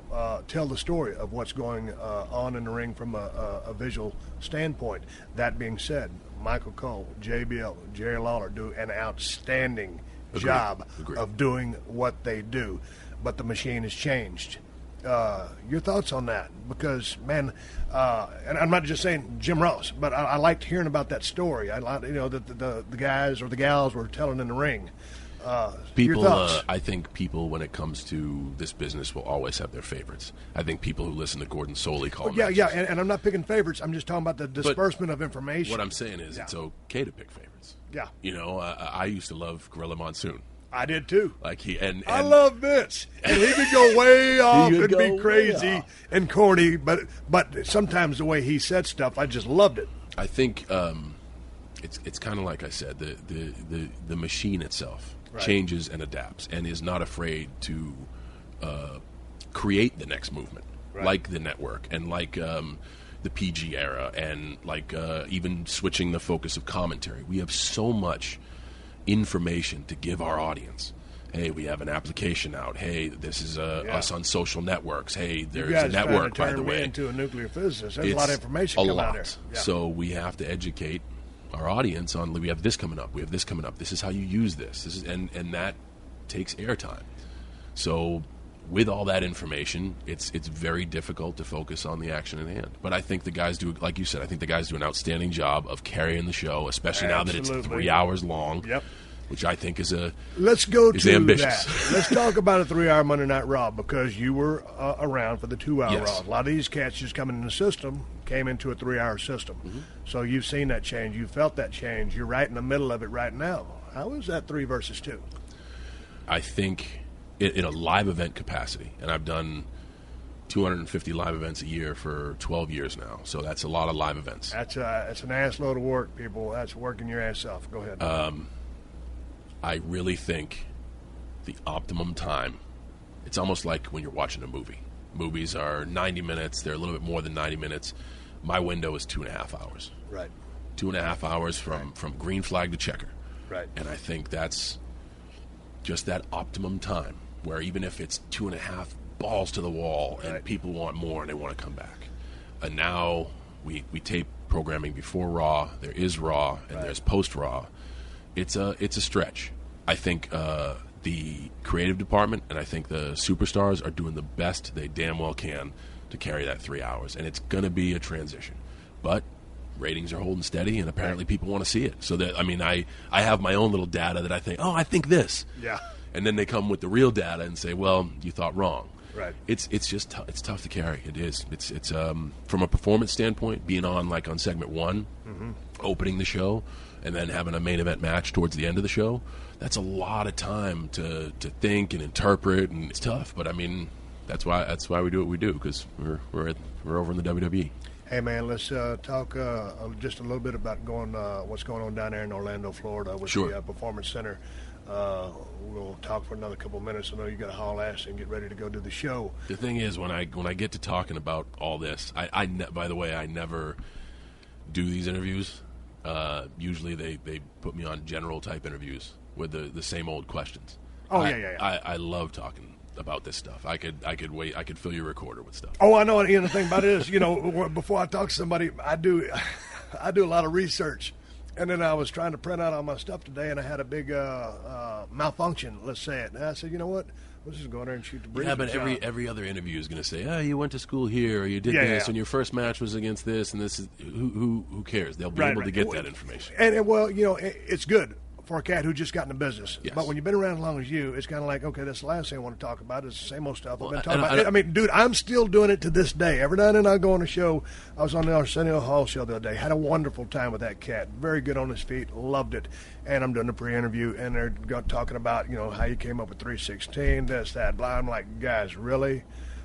tell the story of what's going on in the ring from a visual standpoint. That being said, Michael Cole, JBL, Jerry Lawler do an outstanding job of doing what they do, but the machine has changed. Your thoughts on that? Because, man, and I'm not just saying Jim Ross, but I liked hearing about that story. I like, that the guys or the gals were telling in the ring. People, I think people, when it comes to this business, will always have their favorites. I think people who listen to Gordon Soley call them. Yeah, and I'm not picking favorites. I'm just talking about the disbursement of information. What I'm saying is, it's okay to pick favorites. Yeah. I used to love Gorilla Monsoon. I did too. Like I love Vince, and he could go way off and be crazy and corny, but sometimes the way he said stuff, I just loved it. I think it's kind of like I said, the machine itself changes and adapts, and is not afraid to create the next movement, like the network and like the PG era, and like even switching the focus of commentary. We have so much information to give our audience. Hey, we have an application out. Hey, this is us on social networks. Hey, there's a network, by the way. Into a nuclear physicist. There's a lot of information coming out there. Yeah. So we have to educate our audience on, we have this coming up. We have this coming up. This is how you use this. And that takes airtime. So with all that information, it's very difficult to focus on the action at hand. But I think the guys do, like you said, I think the guys do an outstanding job of carrying the show, especially now that it's 3 hours long. Yep. Which I think is Let's go to ambitious. that. Let's talk about a 3-hour Monday Night Raw, because you were around for the 2-hour Yes. Raw. A lot of these cats just coming in the system came into a 3-hour system. Mm-hmm. So you've seen that change. You felt that change. You're right in the middle of it right now. How is that 3 versus 2? I think in a live event capacity, and I've done 250 live events a year for 12 years now, so that's a lot of live events. That's an ass load of work, people. That's working your ass off. Go ahead. I really think the optimum time, it's almost like when you're watching a movie. Movies are 90 minutes. They're a little bit more than 90 minutes. My window is 2.5 hours. Right. 2.5 hours from green flag to checker. Right. And I think that's just that optimum time where even if it's 2.5 balls to the wall and people want more and they want to come back. And now we tape programming before Raw. There is Raw and there's post-Raw. It's a stretch. I think the creative department and I think the superstars are doing the best they damn well can to carry that 3 hours. And it's going to be a transition. But ratings are holding steady, and apparently people want to see it. So that, I mean, I have my own little data that I think, I think this. Yeah. And then they come with the real data and say, well, you thought wrong. Right. It's just it's tough to carry. It is. It's from a performance standpoint, being on segment 1, opening the show, and then having a main event match towards the end of the show. That's a lot of time to think and interpret, and it's tough. But I mean, that's why we do what we do, because we're over in the WWE. Hey man, let's talk just a little bit about what's going on down there in Orlando, Florida, with the Performance Center. We'll talk for another couple of minutes. I know you got to haul ass and get ready to go do the show. The thing is, when I get to talking about all this, by the way, I never do these interviews. Usually they put me on general type interviews with the same old questions. I love talking about this stuff. I could fill your recorder with stuff. Oh, I know. And the thing about it is, before I talk to somebody, I do a lot of research. And then I was trying to print out all my stuff today, and I had a big malfunction, let's say it. And I said, you know what? Let's just go in there and shoot the breeze. Yeah, but every other interview is going to say, you went to school here, or you did this, and your first match was against this, and this is who cares? They'll be able to get that information. And well, it's good for a cat who just got in the business. Yes. But when you've been around as long as you, it's kind of like, okay, that's the last thing I want to talk about. It's the same old stuff I've been talking about. I mean, dude, I'm still doing it to this day. Every now and then I go on a show. I was on the Arsenio Hall show the other day. Had a wonderful time with that cat. Very good on his feet. Loved it. And I'm doing a pre-interview, and they're talking about, how you came up with 316, this, that, blah. I'm like, guys, really?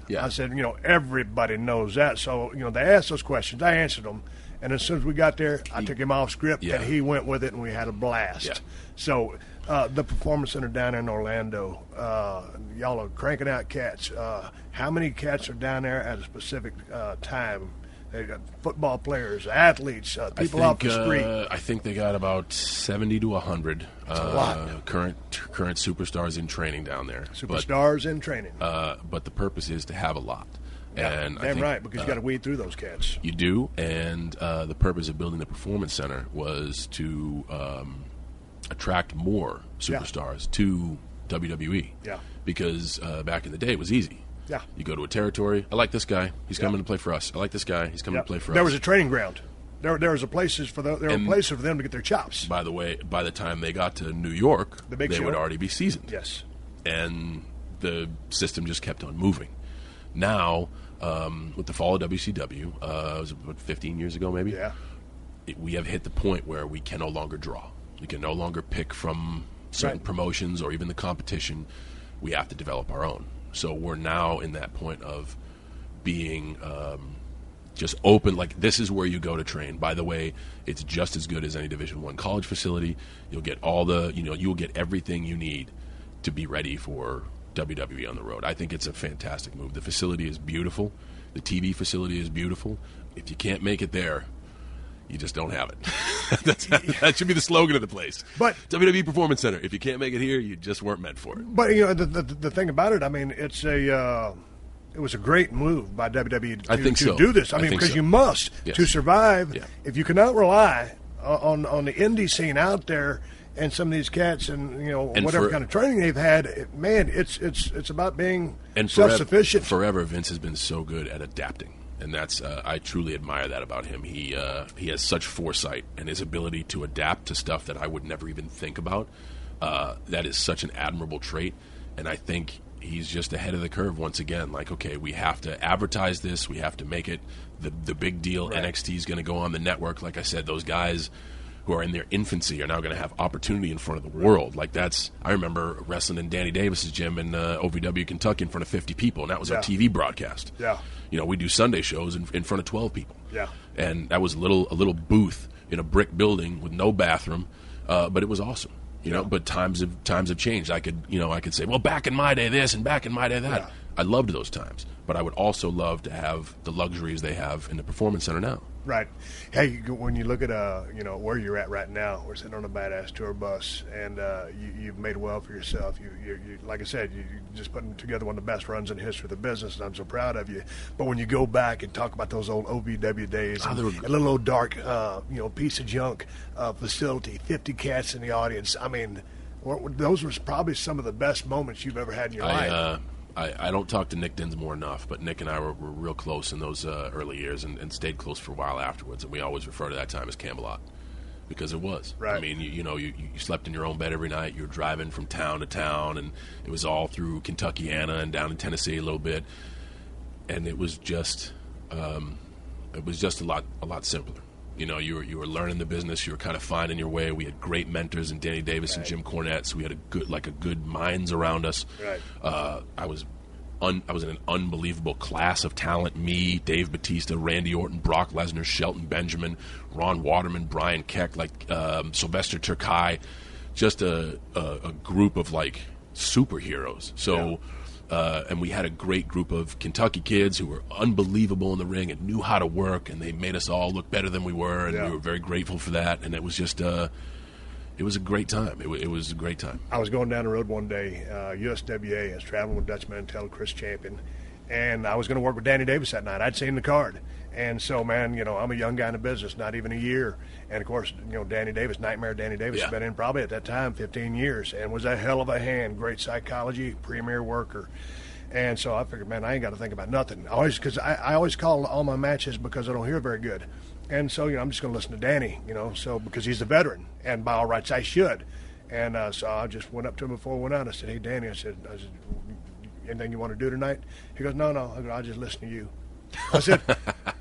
Yeah. I said, everybody knows that. So, they asked those questions. I answered them. And as soon as we got there, I took him off script, and he went with it, and we had a blast. Yeah. So the Performance Center down in Orlando, y'all are cranking out cats. How many cats are down there at a specific time? They got football players, athletes, people off the street. I think they got about 70 to 100 current superstars in training down there. Superstars in training. But the purpose is to have a lot. Yeah, and damn right, because you got to weed through those cats. You do, and the purpose of building the Performance Center was to attract more superstars to WWE. Yeah. Because back in the day, it was easy. Yeah. You go to a territory. I like this guy. He's coming to play for us. I like this guy. He's coming to play for us. There was a training ground. There was places for places for them to get their chops. By the way, by the time they got to New York, they would already be seasoned. Yes. And the system just kept on moving. Now, with the fall of WCW, it was about 15 years ago maybe, we have hit the point where we can no longer draw. We can no longer pick from certain promotions or even the competition. We have to develop our own. So we're now in that point of being just open, like this is where you go to train. By the way, it's just as good as any Division I college facility. You'll get all the, you'll get everything you need to be ready for WWE on the road. I think it's a fantastic move. The facility is beautiful. The TV facility is beautiful. If you can't make it there, you just don't have it. That should be the slogan of the place. But WWE Performance Center. If you can't make it here, you just weren't meant for it. But the thing about it, I mean, it was a great move by WWE to do this. I mean, because you must to survive. Yeah. If you cannot rely on the indie scene out there and some of these cats, and whatever kind of training they've had, it's about being self-sufficient. Forever, Vince has been so good at adapting, and that's I truly admire that about him. He has such foresight, and his ability to adapt to stuff that I would never even think about. That is such an admirable trait, and I think he's just ahead of the curve once again. Like, okay, we have to advertise this. We have to make it the big deal. Right. NXT is going to go on the network. Like I said, those guys who are in their infancy are now going to have opportunity in front of the world. Like, I remember wrestling in Danny Davis's gym in OVW, Kentucky, in front of 50 people, and that was our TV broadcast. Yeah. We do Sunday shows in front of 12 people. Yeah. And that was a little booth in a brick building with no bathroom, but it was awesome. But times have changed. I could say, well, back in my day this and back in my day that. Yeah. I loved those times, but I would also love to have the luxuries they have in the Performance Center now. Right. Hey, when you look at where you're at right now, we're sitting on a badass tour bus, and you've made well for yourself. You like I said, you just putting together one of the best runs in the history of the business, and I'm so proud of you. But when you go back and talk about those old OVW days, a little old dark, piece of junk facility, 50 cats in the audience. I mean, those were probably some of the best moments you've ever had in your life. I don't talk to Nick Dinsmore enough, but Nick and I were real close in those early years and stayed close for a while afterwards. And we always refer to that time as Camelot because it was. Right. I mean, you slept in your own bed every night. You were driving from town to town, and it was all through Kentuckiana and down in Tennessee a little bit. And it was just a lot simpler. You were learning the business. You were kind of finding your way. We had great mentors in Danny Davis and Jim Cornette, so we had a good minds around us. Right. I was in an unbelievable class of talent. Me, Dave Bautista, Randy Orton, Brock Lesnar, Shelton Benjamin, Ron Waterman, Brian Keck, Sylvester Terkay, just a group of superheroes. So. Yeah. And we had a great group of Kentucky kids who were unbelievable in the ring and knew how to work, and they made us all look better than we were, and we were very grateful for that. And it was just, it was a great time. It was a great time. I was going down the road one day, USWA. I was traveling with Dutch Mantel, Chris Champion, and I was going to work with Danny Davis that night. I'd seen the card. And so, man, I'm a young guy in the business, not even a year. And, of course, Danny Davis, Nightmare Danny Davis, has been in probably at that time 15 years and was a hell of a hand, great psychology, premier worker. And so I figured, man, I ain't got to think about nothing. Because I always call all my matches because I don't hear very good. And so, I'm just going to listen to Danny, because he's a veteran. And by all rights, I should. And so I just went up to him before we went out. I said, hey, Danny, I said, anything you want to do tonight? He goes, no, I'll just listen to you. I said,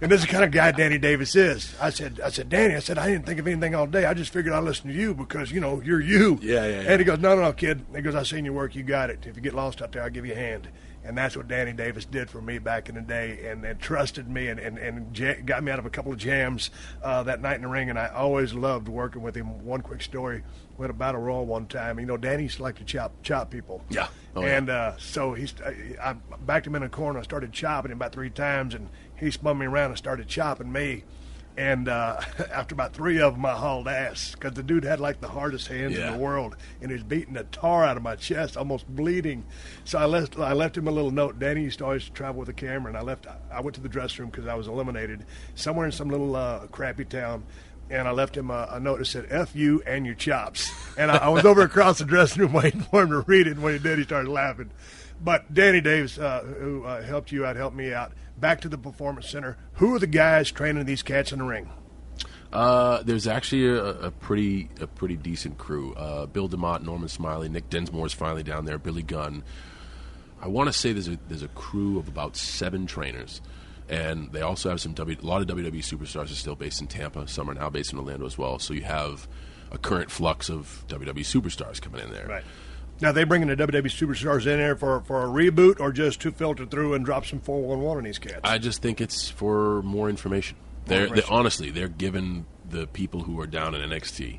and this is the kind of guy Danny Davis is. I said, Danny, I didn't think of anything all day. I just figured I'd listen to you because, you're you. Yeah. And he goes, no, kid. He goes, I seen your work. You got it. If you get lost out there, I'll give you a hand. And that's what Danny Davis did for me back in the day and trusted me and got me out of a couple of jams that night in the ring. And I always loved working with him. One quick story. We had a battle royal one time. Danny used to like to chop people. Yeah. So I backed him in a corner. I started chopping him about 3 times, and he spun me around and started chopping me. And after about 3 of them, I hauled ass because the dude had the hardest hands in the world, and he was beating the tar out of my chest, almost bleeding. So I left him a little note. Danny used to always travel with a camera, and I went to the dressing room because I was eliminated somewhere in some little crappy town. And I left him a note that said, F you and your chops. And I was over across the dressing room waiting for him to read it. And when he did, he started laughing. But Danny Davis, who helped you out, helped me out. Back to the Performance Center. Who are the guys training these cats in the ring? There's actually a pretty decent crew. Bill DeMott, Norman Smiley, Nick Dinsmore's finally down there, Billy Gunn. I want to say there's a crew of about 7 trainers. And they also have a lot of WWE Superstars are still based in Tampa. Some are now based in Orlando as well. So you have a current flux of WWE Superstars coming in there. Right. Now, they bringing the WWE Superstars in there for a reboot or just to filter through and drop some 411 on these cats? I just think it's for more information. Honestly, they're giving the people who are down in NXT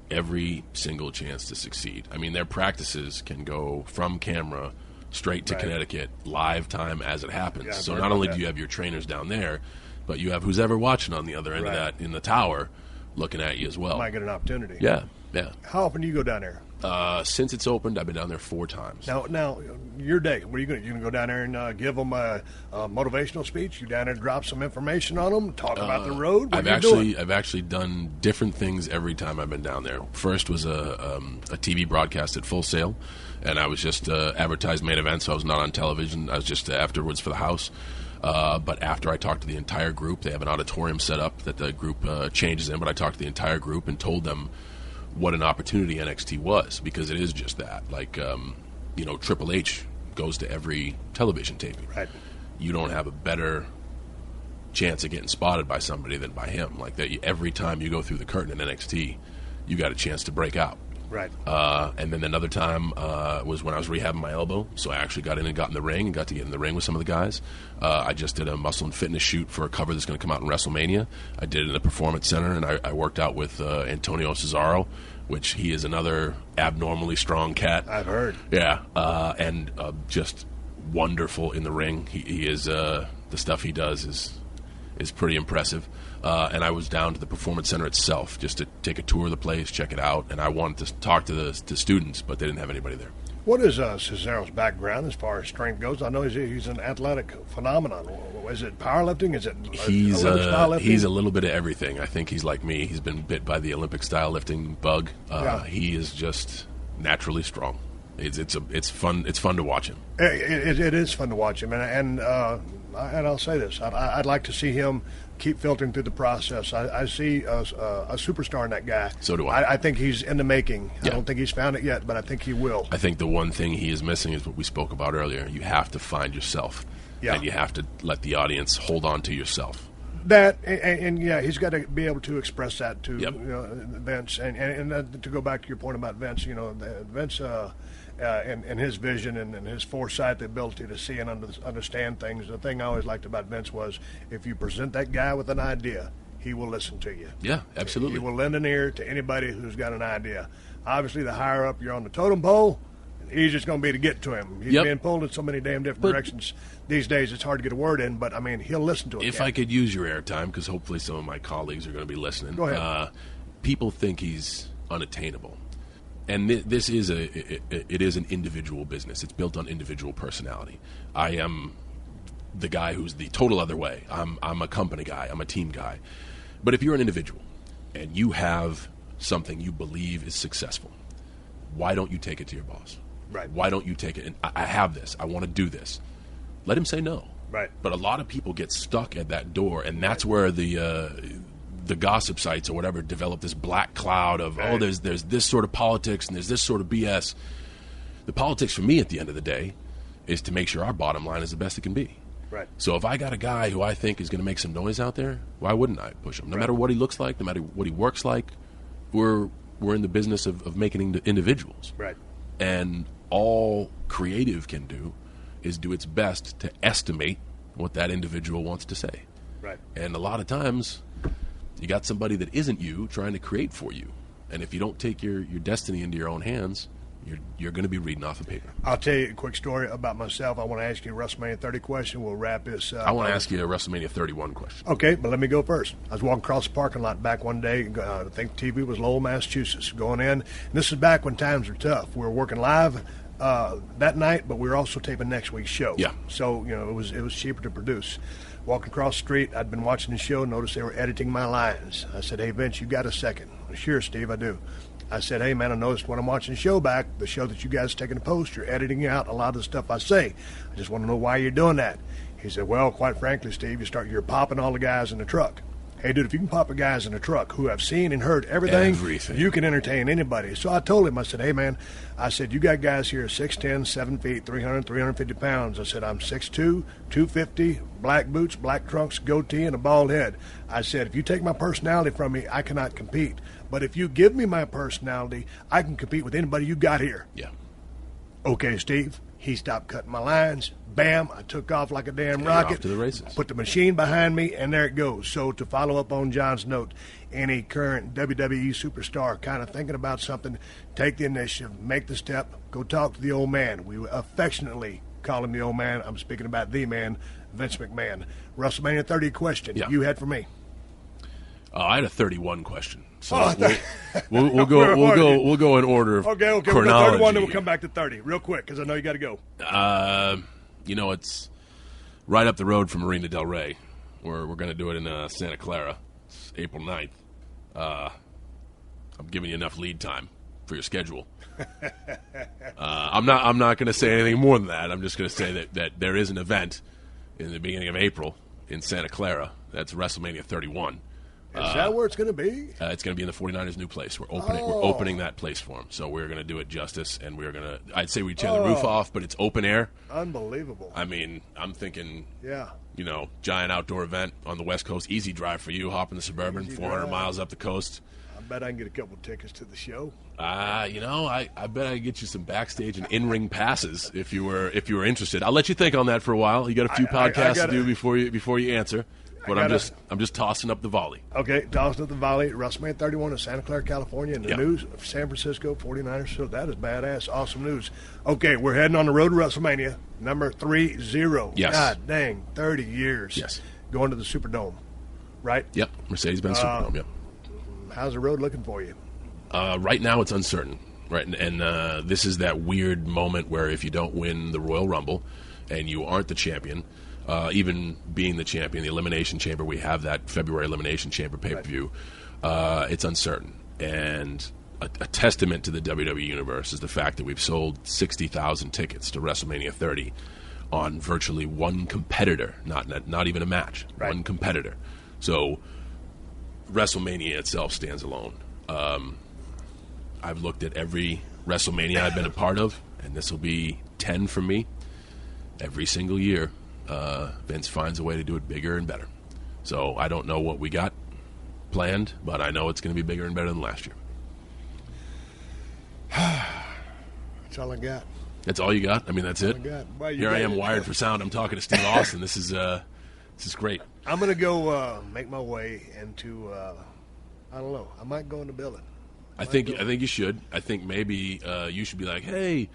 every single chance to succeed. I mean, their practices can go from camera straight to Connecticut, live time as it happens. Yeah, so not only do you have your trainers down there, but you have who's ever watching on the other end of that in the tower looking at you as well. Might get an opportunity. Yeah. How often do you go down there? Since it's opened, I've been down there 4 times. Now, your day, what are you going to? You going to go down there and give them a motivational speech? You down there drop some information on them, talk about the road? I've actually done different things every time I've been down there. First was a TV broadcast at Full Sail, and I was just advertised main event, so I was not on television. I was just afterwards for the house. But after I talked to the entire group, they have an auditorium set up that the group changes in, but I talked to the entire group and told them what an opportunity NXT was, because it is just that. Like, Triple H goes to every television taping. Right. You don't have a better chance of getting spotted by somebody than by him. Like that, every time you go through the curtain in NXT, you got a chance to break out. Right. And then another time was when I was rehabbing my elbow, so I actually got in the ring and got to get in the ring with some of the guys. I just did a muscle and fitness shoot for a cover that's going to come out in Wrestlemania. I did it in the Performance Center, and I worked out with Antonio Cesaro, which he is another abnormally strong cat. I've heard. Yeah, and just wonderful in the ring. He is the stuff he does is pretty impressive. And I was down to the Performance Center itself just to take a tour of the place, check it out, and I wanted to talk to the students, but they didn't have anybody there. What is Cesaro's background as far as strength goes? I know he's an athletic phenomenon. Is it powerlifting? Is it he's Olympic-style lifting? He's a little bit of everything. I think he's like me. He's been bit by the Olympic-style lifting bug. He is just naturally strong. It's fun. It's fun to watch him. It is fun to watch him, and I'll say this: I'd like to see him keep filtering through the process. I see a superstar in that guy. So do I. I think he's in the making. Yeah. I don't think he's found it yet, but I think he will. I think the one thing he is missing is what we spoke about earlier. You have to find yourself, and you have to let the audience hold on to yourself. That and he's got to be able to express that to Yep. Vince. And to go back to your point about Vince, Vince and his vision and his foresight, the ability to see and understand things. The thing I always liked about Vince was if you present that guy with an idea, he will listen to you. Yeah, absolutely. He will lend an ear to anybody who's got an idea. Obviously, the higher up you're on the totem pole, the easier it's going to be to get to him. He's being pulled in so many damn different directions these days. It's hard to get a word in, but I mean, he'll listen to it. If I could use your airtime, because hopefully some of my colleagues are going to be listening. Go ahead. People think he's unattainable. And this is it is an individual business. It's built on individual personality. I am the guy who's the total other way. I'm a company guy. I'm a team guy. But if you're an individual and you have something you believe is successful, why don't you take it to your boss? Right. Why don't you take it? And I have this. I want to do this. Let him say no. Right. But a lot of people get stuck at that door, and that's where the gossip sites or whatever develop this black cloud of there's this sort of politics and there's this sort of BS. The politics for me at the end of the day is to make sure our bottom line is the best it can be. Right. So if I got a guy who I think is going to make some noise out there, why wouldn't I push him? No matter what he looks like, no matter what he works like, we're in the business of making individuals. Right. And all creative can do is do its best to estimate what that individual wants to say. Right. And a lot of times you got somebody that isn't you trying to create for you. And if you don't take your destiny into your own hands, you're going to be reading off of paper. I'll tell you a quick story about myself. I want to ask you a WrestleMania 30 question. We'll wrap this up. I want to ask you a WrestleMania 31 question. Okay, but let me go first. I was walking across the parking lot back one day. I think TV was Lowell, Massachusetts, going in. And this is back when times were tough. We were working live that night, but we were also taping next week's show. Yeah. So, it was cheaper to produce. Walking across the street, I'd been watching the show, noticed they were editing my lines. I said, "Hey, Vince, you got a second?" "Sure, Steve, I do." I said, "Hey, man, I noticed when I'm watching the show back, the show that you guys are taking to post, you're editing out a lot of the stuff I say. I just want to know why you're doing that." He said, "Well, quite frankly, Steve, you're popping all the guys in the truck." Hey, dude, if you can pop the guys in the truck who have seen and heard everything, you can entertain anybody. So I told him, I said, "Hey, man," I said, "you got guys here 6'10", 7 feet, 300, 350 pounds. I said, "I'm 6'2", 250, black boots, black trunks, goatee, and a bald head." I said, "If you take my personality from me, I cannot compete. But if you give me my personality, I can compete with anybody you got here." Yeah. "Okay, Steve." He stopped cutting my lines. Bam, I took off like a damn rocket. Off to the races. Put the machine behind me, and there it goes. So to follow up on John's note, any current WWE superstar kind of thinking about something, take the initiative, make the step, go talk to the old man. We affectionately call him the old man. I'm speaking about the man, Vince McMahon. WrestleMania 30 question you had for me. I had a 31 question. So we'll go in order of okay. chronology. We'll go 31, then we'll come back to 30 real quick because I know you got to go. It's right up the road from Marina Del Rey. We're going to do it in Santa Clara. It's April 9th. I'm giving you enough lead time for your schedule. I'm not going to say anything more than that. I'm just going to say that there is an event in the beginning of April in Santa Clara. That's WrestleMania 31. Is that where it's going to be? It's going to be in the 49ers' new place. We're opening that place for them. So we're going to do it justice, and we're going to – I'd say we tear the roof off, but it's open air. Unbelievable. I mean, I'm thinking, yeah, giant outdoor event on the West Coast. Easy drive for you, hop in the Suburban, Easy 400 drive. miles up the coast. I bet I can get a couple tickets to the show. I bet I could get you some backstage and in-ring passes if you were interested. I'll let you think on that for a while. You got a few podcasts to do before you answer. But I'm just tossing up the volley. Okay, tossing up the volley. WrestleMania 31 in Santa Clara, California. And the news of San Francisco 49ers. So that is badass. Awesome news. Okay, we're heading on the road to WrestleMania, number 30. Yes. God dang, 30 years. Yes. Going to the Superdome, right? Yep, Mercedes-Benz Superdome, yep. How's the road looking for you? Right now it's uncertain. Right, and this is that weird moment where if you don't win the Royal Rumble and you aren't the champion, even being the champion, the Elimination Chamber, we have that February Elimination Chamber pay-per-view, it's uncertain. And a testament to the WWE Universe is the fact that we've sold 60,000 tickets to WrestleMania 30 on virtually one competitor, not even a match, one competitor. So WrestleMania itself stands alone. I've looked at every WrestleMania I've been a part of, and this will be 10 for me. Every single year, Vince finds a way to do it bigger and better. So I don't know what we got planned, but I know it's going to be bigger and better than last year. That's all I got. That's all you got? I mean, that's it? Well, Here I am wired for sound. I'm talking to Steve Austin. This is great. I'm going to go make my way into, I don't know, I might go in the building. I think you should. I think maybe you should be like, hey,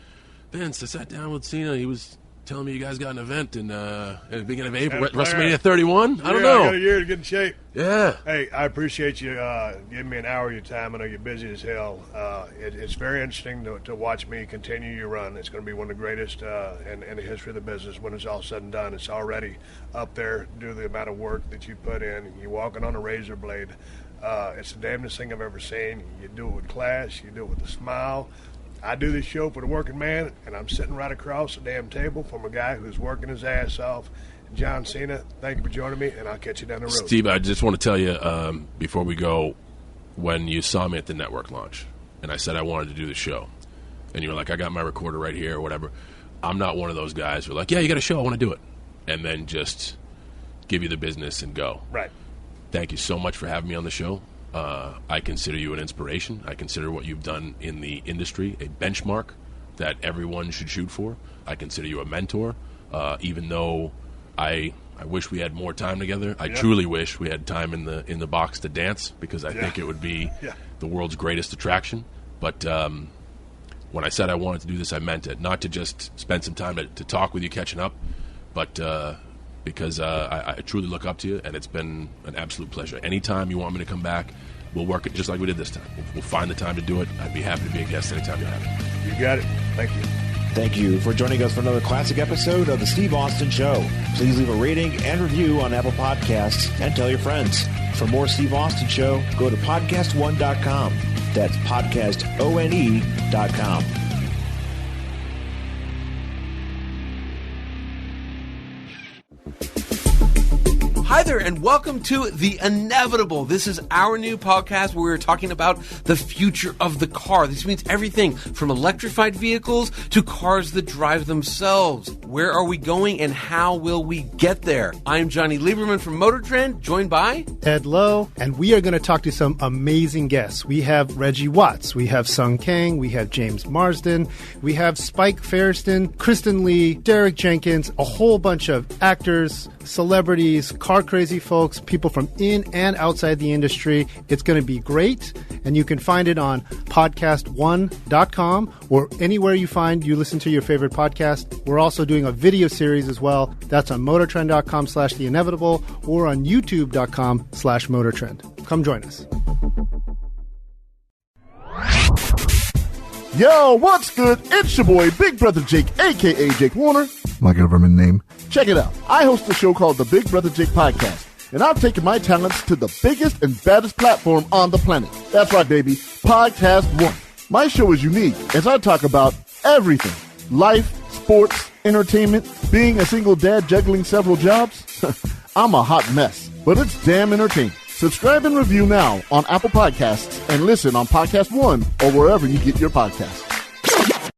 Vince, I sat down with Cena. He was telling me you guys got an event in at the beginning of April, WrestleMania 31. I don't know. I got a year to get in shape. Yeah. Hey, I appreciate you giving me an hour of your time. I know you're busy as hell. It's very interesting to watch me continue your run. It's going to be one of the greatest in the history of the business when it's all said and done. It's already up there due to the amount of work that you put in. You're walking on a razor blade. It's the damnedest thing I've ever seen. You do it with class. You do it with a smile. I do this show for the working man, and I'm sitting right across the damn table from a guy who's working his ass off. John Cena, thank you for joining me, and I'll catch you down the road. Steve, I just want to tell you before we go, when you saw me at the network launch, and I said I wanted to do the show, and you were like, I got my recorder right here or whatever, I'm not one of those guys who are like, yeah, you got a show, I want to do it, and then just give you the business and go. Right. Thank you so much for having me on the show. I consider you an inspiration. I consider what you've done in the industry a benchmark that everyone should shoot for. I consider you a mentor, even though I wish we had more time together. I truly wish we had time in the box to dance because I think it would be the world's greatest attraction. But when I said I wanted to do this, I meant it. Not to just spend some time to talk with you, catching up, but because I truly look up to you, and it's been an absolute pleasure. Anytime you want me to come back, we'll work it just like we did this time. We'll find the time to do it. I'd be happy to be a guest anytime you have it. You got it. Thank you. Thank you for joining us for another classic episode of The Steve Austin Show. Please leave a rating and review on Apple Podcasts and tell your friends. For more Steve Austin Show, go to PodcastOne.com. That's PodcastOne.com. Hi there, and welcome to The Inevitable. This is our new podcast where we're talking about the future of the car. This means everything from electrified vehicles to cars that drive themselves. Where are we going and how will we get there? I'm Johnny Lieberman from Motor Trend, joined by Ed Lowe, and we are going to talk to some amazing guests. We have Reggie Watts, we have Sung Kang, we have James Marsden, we have Spike Feresten, Kristen Lee, Derek Jenkins, a whole bunch of actors, celebrities, car crazy folks, people from in and outside the industry. It's going to be great, and you can find it on PodcastOne.com or anywhere you listen to your favorite podcast. We're also doing a video series as well. That's on MotorTrend.com/The Inevitable or on YouTube.com/MotorTrend. come join us. Yo, what's good? It's your boy, Big Brother Jake, a.k.a. Jake Warner, my government name. Check it out. I host a show called the Big Brother Jake Podcast, and I've taken my talents to the biggest and baddest platform on the planet. That's right, baby, PodcastOne. My show is unique as I talk about everything. Life, sports, entertainment, being a single dad juggling several jobs. I'm a hot mess, but it's damn entertaining. Subscribe and review now on Apple Podcasts and listen on PodcastOne or wherever you get your podcasts.